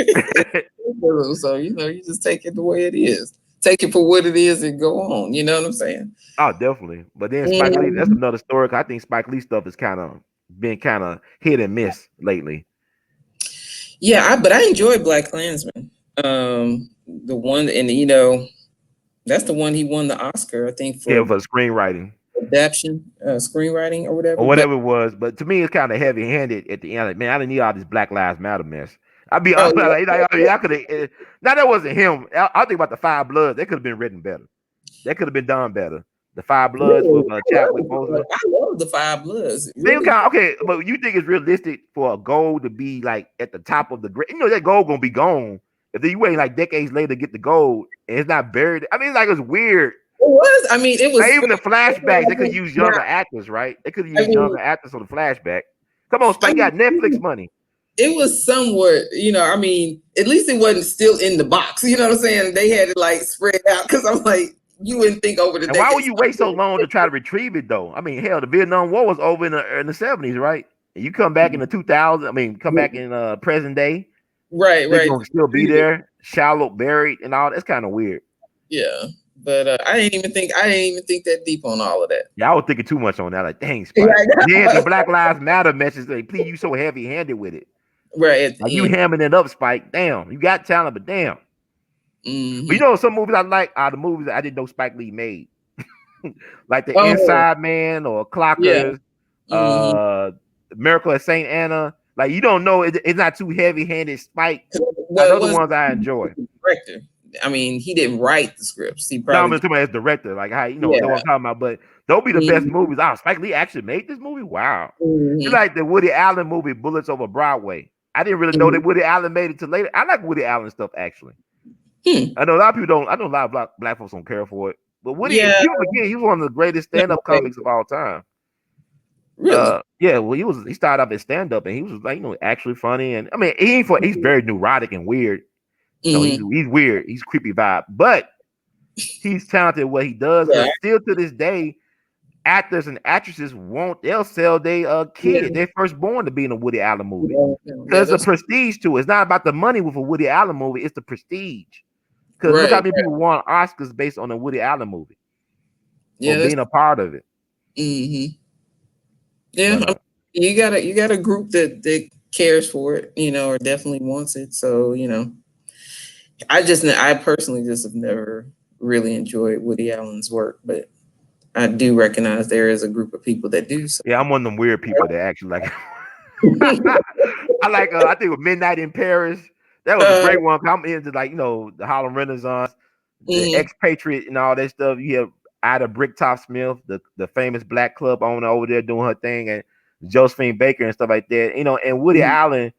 So you just take it the way it is. Take it for what it is and go on. You know what I'm saying? Oh, definitely. But then Spike Lee, that's Mhm. another story. 'Cause I think Spike Lee stuff is kind of hit and miss lately. Yeah, but I enjoyed Black Klansman. The one, and that's the one he won the Oscar, I think, Yeah, for for screenwriting adaptation, screenwriting or or whatever. But whatever it was. But to me, it's kind of heavy handed at the end. Like, man, I didn't need all this Black Lives Matter mess. I'd be oh honest, yeah, I mean, I could have. Now that wasn't him. I think about the Five Bloods. They could have been written better. That could have been done better. The Five Bloods really, with Chadwick Boseman. I love the Five Bloods. I mean, Really, okay, but you think it's realistic for a gold to be like at the top of the grade? That gold gonna be gone if you wait like decades later to get the gold and it's not buried. I mean, it's like it's weird. it was. I mean, it Like was. even the flashbacks, they could use Now, younger actors, right? They could I use mean, younger actors for the flashback. Come on, I Spike, mean, got Netflix money. it was somewhat. I mean, at least it wasn't still in the box. You know what I'm saying? They had it like spread out because I'm like, you wouldn't think over the And why would decades. you wait so long to try to retrieve it though? I mean, hell, the Vietnam War was over in the 70s, right? And you come back in the 2000s. I mean, come back in present day, Right, they're right. gonna still be there, shallow, buried, and all. That's kind of weird. Yeah, but I didn't even think that deep on all of that. Yeah, I was thinking too much on that. Like, dang, Yeah, Spike. I And then the know. Black Lives Matter message, like, please, you so heavy handed with it. Right at Like, you the end. hamming it up, Spike. Damn, you got talent, but damn. But Hmm. some movies I like are the movies that I didn't know Spike Lee made. Like The Oh, Inside Man or yeah. Clockers, Hmm. uh, Miracle at St. Anna. Like, you don't know, it's not too heavy handed Spike. Now, Well, it those are the was ones I enjoy. the director. I mean, he didn't write the scripts. He No, I'm probably, talking about as director, like how know what yeah. I'm talking about. But they'll be the best Hmm. movies. Oh, Spike Lee actually made this movie. Wow, it's Hmm. like the Woody Allen movie Bullets Over Broadway. I didn't really know that Woody Allen made it till later. I like Woody Allen stuff actually. Hmm. I know a lot of people don't. I know a lot of black folks don't care for it. But Woody, Yeah. people forget he was one of the greatest Not stand my up comics of favorite. all time. Really. Yeah, well, he started off as stand up and he was like actually funny and I mean he's very neurotic and weird. Hmm. He's weird. He's creepy vibe, but he's talented at what he does Yeah. because still to this day actors and actresses they'll sell their Yeah. kid, their firstborn to be in a Woody Allen movie. Yeah. Yeah. Because the That's prestige to it. It's not about the money with a Woody Allen movie, it's the prestige. Because look how right. many people won Oscars based on a Woody Allen movie or Yeah. That's. being a part of it. Hmm. Yeah. But You got a group that cares for it, or definitely wants it. So I personally just have never really enjoyed Woody Allen's work, but I do recognize there is a group of people that do. So. yeah, I'm one of them weird people that actually like I like I think with Midnight in Paris. That was a Uh, great one. I'm into like, the Harlem Renaissance, the mhm. expatriate and all that stuff. You have Ida Bricktop Smith, the famous black club owner over there doing her thing, and Josephine Baker and stuff like that. And Woody Mhm. Allen,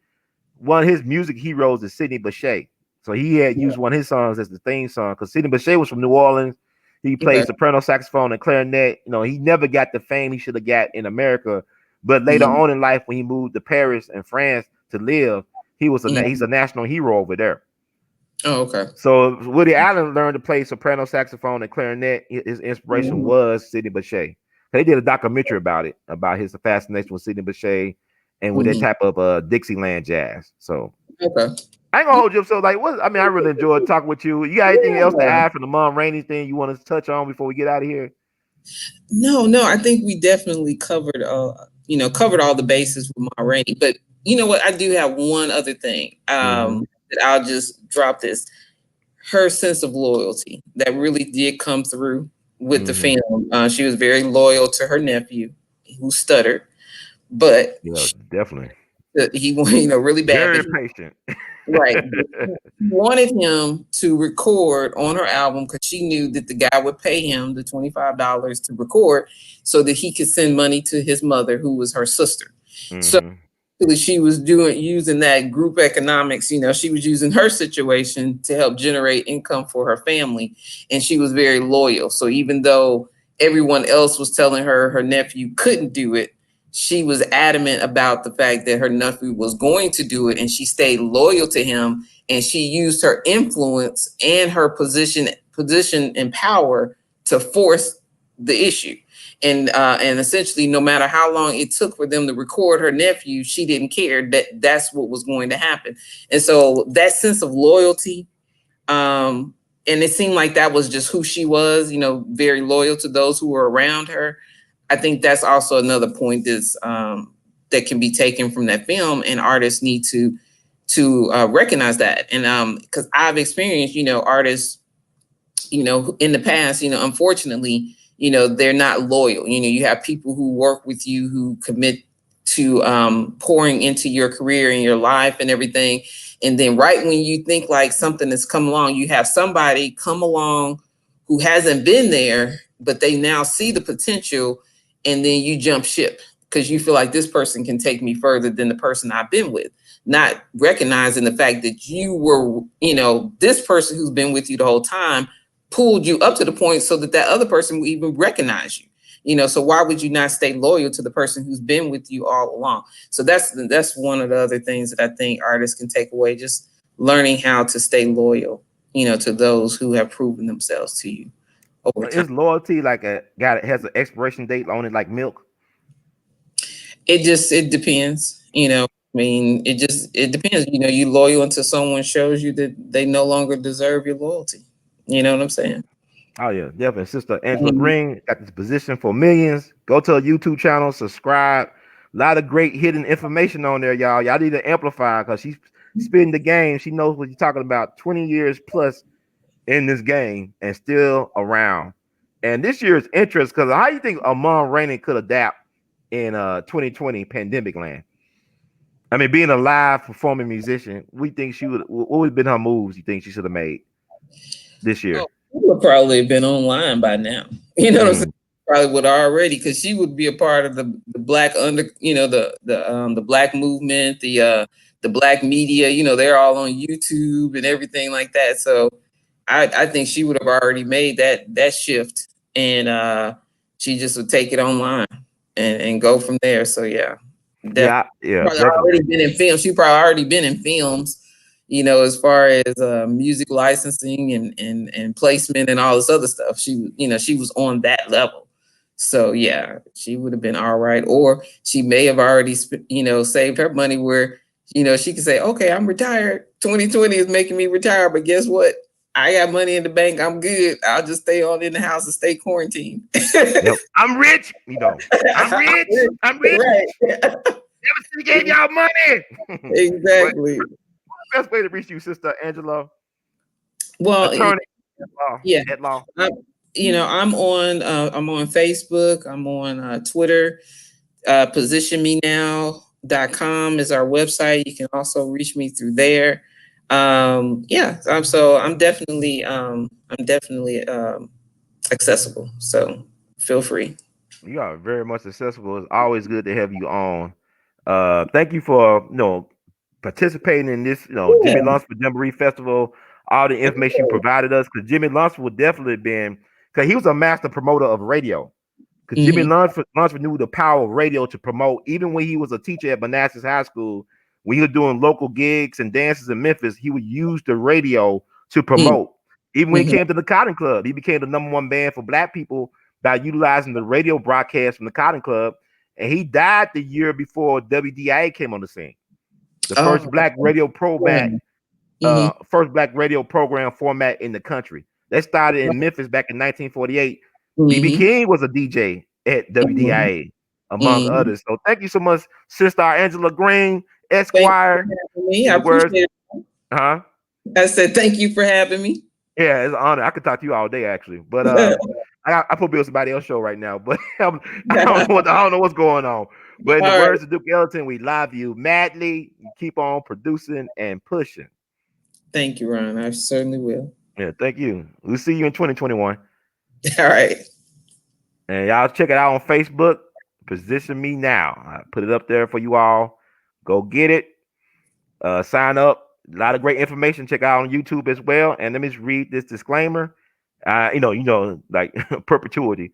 one of his music heroes is Sidney Bechet. So he had Yeah. used one of his songs as the theme song because Sidney Bechet was from New Orleans. He Okay. played soprano saxophone and clarinet. He never got the fame he should have got in America. But later Mhm. on in life, when he moved to Paris and France to live, he's Mhm. a national hero over there. Oh, okay. So Woody Allen learned to play soprano saxophone and clarinet. His inspiration Mhm. was Sidney Bechet. They did a documentary about it, about his fascination with Sidney Bechet and with that Mhm. type of Dixieland jazz. So Okay. I ain't gonna hold you up. So like, what? I mean, I really enjoyed talking with you. You got anything else to Yeah. add from the Mom Rainey thing you want to touch on before we get out of here? No, no, I think we definitely covered covered all the bases with Ma Rainey. But you know what? I do have one other thing. Mm-hmm. That I'll just drop this. Her sense of loyalty that really did come through with the Mm-hmm. film. She was very loyal to her nephew who stuttered, but Yeah, definitely. he really bad, but Very he patient. right. Wanted him to record on her album because she knew that the guy would pay him the $25 to record so that he could send money to his mother, who was her sister. So Mm-hmm. she was using that group economics. She was using her situation to help generate income for her family, and she was very loyal. So even though everyone else was telling her her nephew couldn't do it, she was adamant about the fact that her nephew was going to do it, and she stayed loyal to him, and she used her influence and her position and power to force the issue. And essentially, no matter how long it took for them to record her nephew, she didn't care that that's what was going to happen. And so that sense of loyalty, and it seemed like that was just who she was, very loyal to those who were around her. I think that's also another point that can be taken from that film, and artists need to recognize that. And because I've experienced, artists, in the past, unfortunately, they're not loyal. You have people who work with you who commit to pouring into your career and your life and everything. And then right when you think like something has come along, you have somebody come along who hasn't been there, but they now see the potential, and then you jump ship because you feel like this person can take me further than the person I've been with, not recognizing the fact that you were, this person who's been with you the whole time pulled you up to the point so that other person will even recognize you. So why would you not stay loyal to the person who's been with you all along? So that's one of the other things that I think artists can take away, just learning how to stay loyal, to those who have proven themselves to you over time. Is loyalty like has an expiration date on it, like milk? It depends, I mean, it depends. You loyal until someone shows you that they no longer deserve your loyalty. You know what I'm saying? Oh yeah, definitely. Sister Angela Mhm. Green got this position for millions. Go to her YouTube channel, subscribe. A lot of great hidden information on there, y'all. Y'all need to amplify because she's spitting the game. She knows what you're talking about. 20 years plus in this game and still around. And this year's interest, because how you think Amon Rainey could adapt in 2020 pandemic land? I mean, being a live performing musician, we think she would. What would have been her moves? You think she should have made this Oh, year? she would probably have been online by now. You know what I'm saying? Mm. Probably would already, because she would be a part of the black the black movement, the black media. They're all on YouTube and everything like that. So I think she would have already made that shift, and she just would take it online and go from there. So yeah, definitely. Yeah, Probably definitely. already been in film. She probably already been in films, as far as music licensing and placement and all this other stuff. She was on that level. So yeah, she would have been all right, or she may have already saved her money where she could say, okay, I'm retired. 2020 is making me retire, but guess what? I got money in the bank. I'm good. I'll just stay on in the house and stay quarantined. Yep. I'm rich. I'm rich. I'm rich. Right. Never should have gave y'all money. But Exactly. best way to reach you, Sister Angela, Well, attorney at law. yeah. At law. I'm on Facebook. I'm on Twitter. Positionmenow.com is our website. You can also reach me through there. Yeah. I'm definitely accessible. So feel free. You are very much accessible. It's always good to have you on. Thank you for participating in this, Jimmy Yeah. Lunsford Jamboree Festival. All the information you provided us, because Jimmy Lunsford would definitely been because he was a master promoter of radio. Because Jimmy Mm-hmm. Lunsford knew the power of radio to promote. Even when he was a teacher at Manassas High School, when he was doing local gigs and dances in Memphis, he would use the radio to promote. Even when he Mm-hmm. came to the Cotton Club, he became the number one band for Black people by utilizing the radio broadcast from the Cotton Club. And he died the year before WDIA came on the scene. The Oh, mm-hmm. first black radio program format in the country. That started in Memphis back in 1948. BB Mm-hmm. King was a DJ at Mm-hmm. WDIA, among Mm-hmm. others. So thank you so much, Sister Angela Green, Thank you Esquire. for having me. In I the words, appreciate huh? it. I said thank you for having me. Yeah, it's an honor. I could talk to you all day actually, but I put Bill somebody else's show right now, but I don't know what's going on. But in the All right. words of Duke Ellington, we love you madly. You keep on producing and pushing. Thank you, Ron. I certainly will. Yeah, thank you. We'll see you in 2021. All right. And y'all check it out on Facebook. Position Me Now. I put it up there for you all. Go get it. Sign up. A lot of great information. Check out on YouTube as well. And let me just read this disclaimer. Like perpetuity.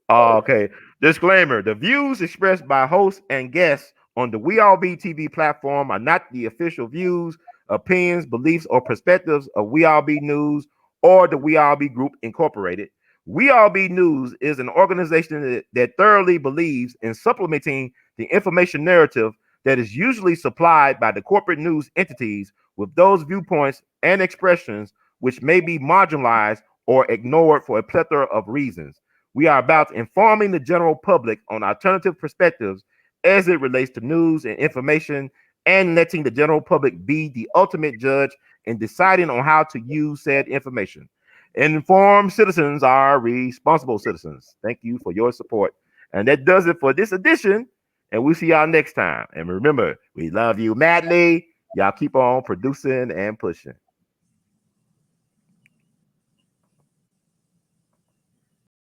Okay. Disclaimer: the views expressed by hosts and guests on the We All Be TV platform are not the official views, opinions, beliefs, or perspectives of We All Be News or the We All Be Group Incorporated. We All Be News is an organization that thoroughly believes in supplementing the information narrative that is usually supplied by the corporate news entities with those viewpoints and expressions which may be marginalized or ignored for a plethora of reasons. We are about informing the general public on alternative perspectives as it relates to news and information and letting the general public be the ultimate judge in deciding on how to use said information. Informed citizens are responsible citizens. Thank you for your support. And that does it for this edition. And we'll see y'all next time. And remember, we love you madly. Y'all keep on producing and pushing.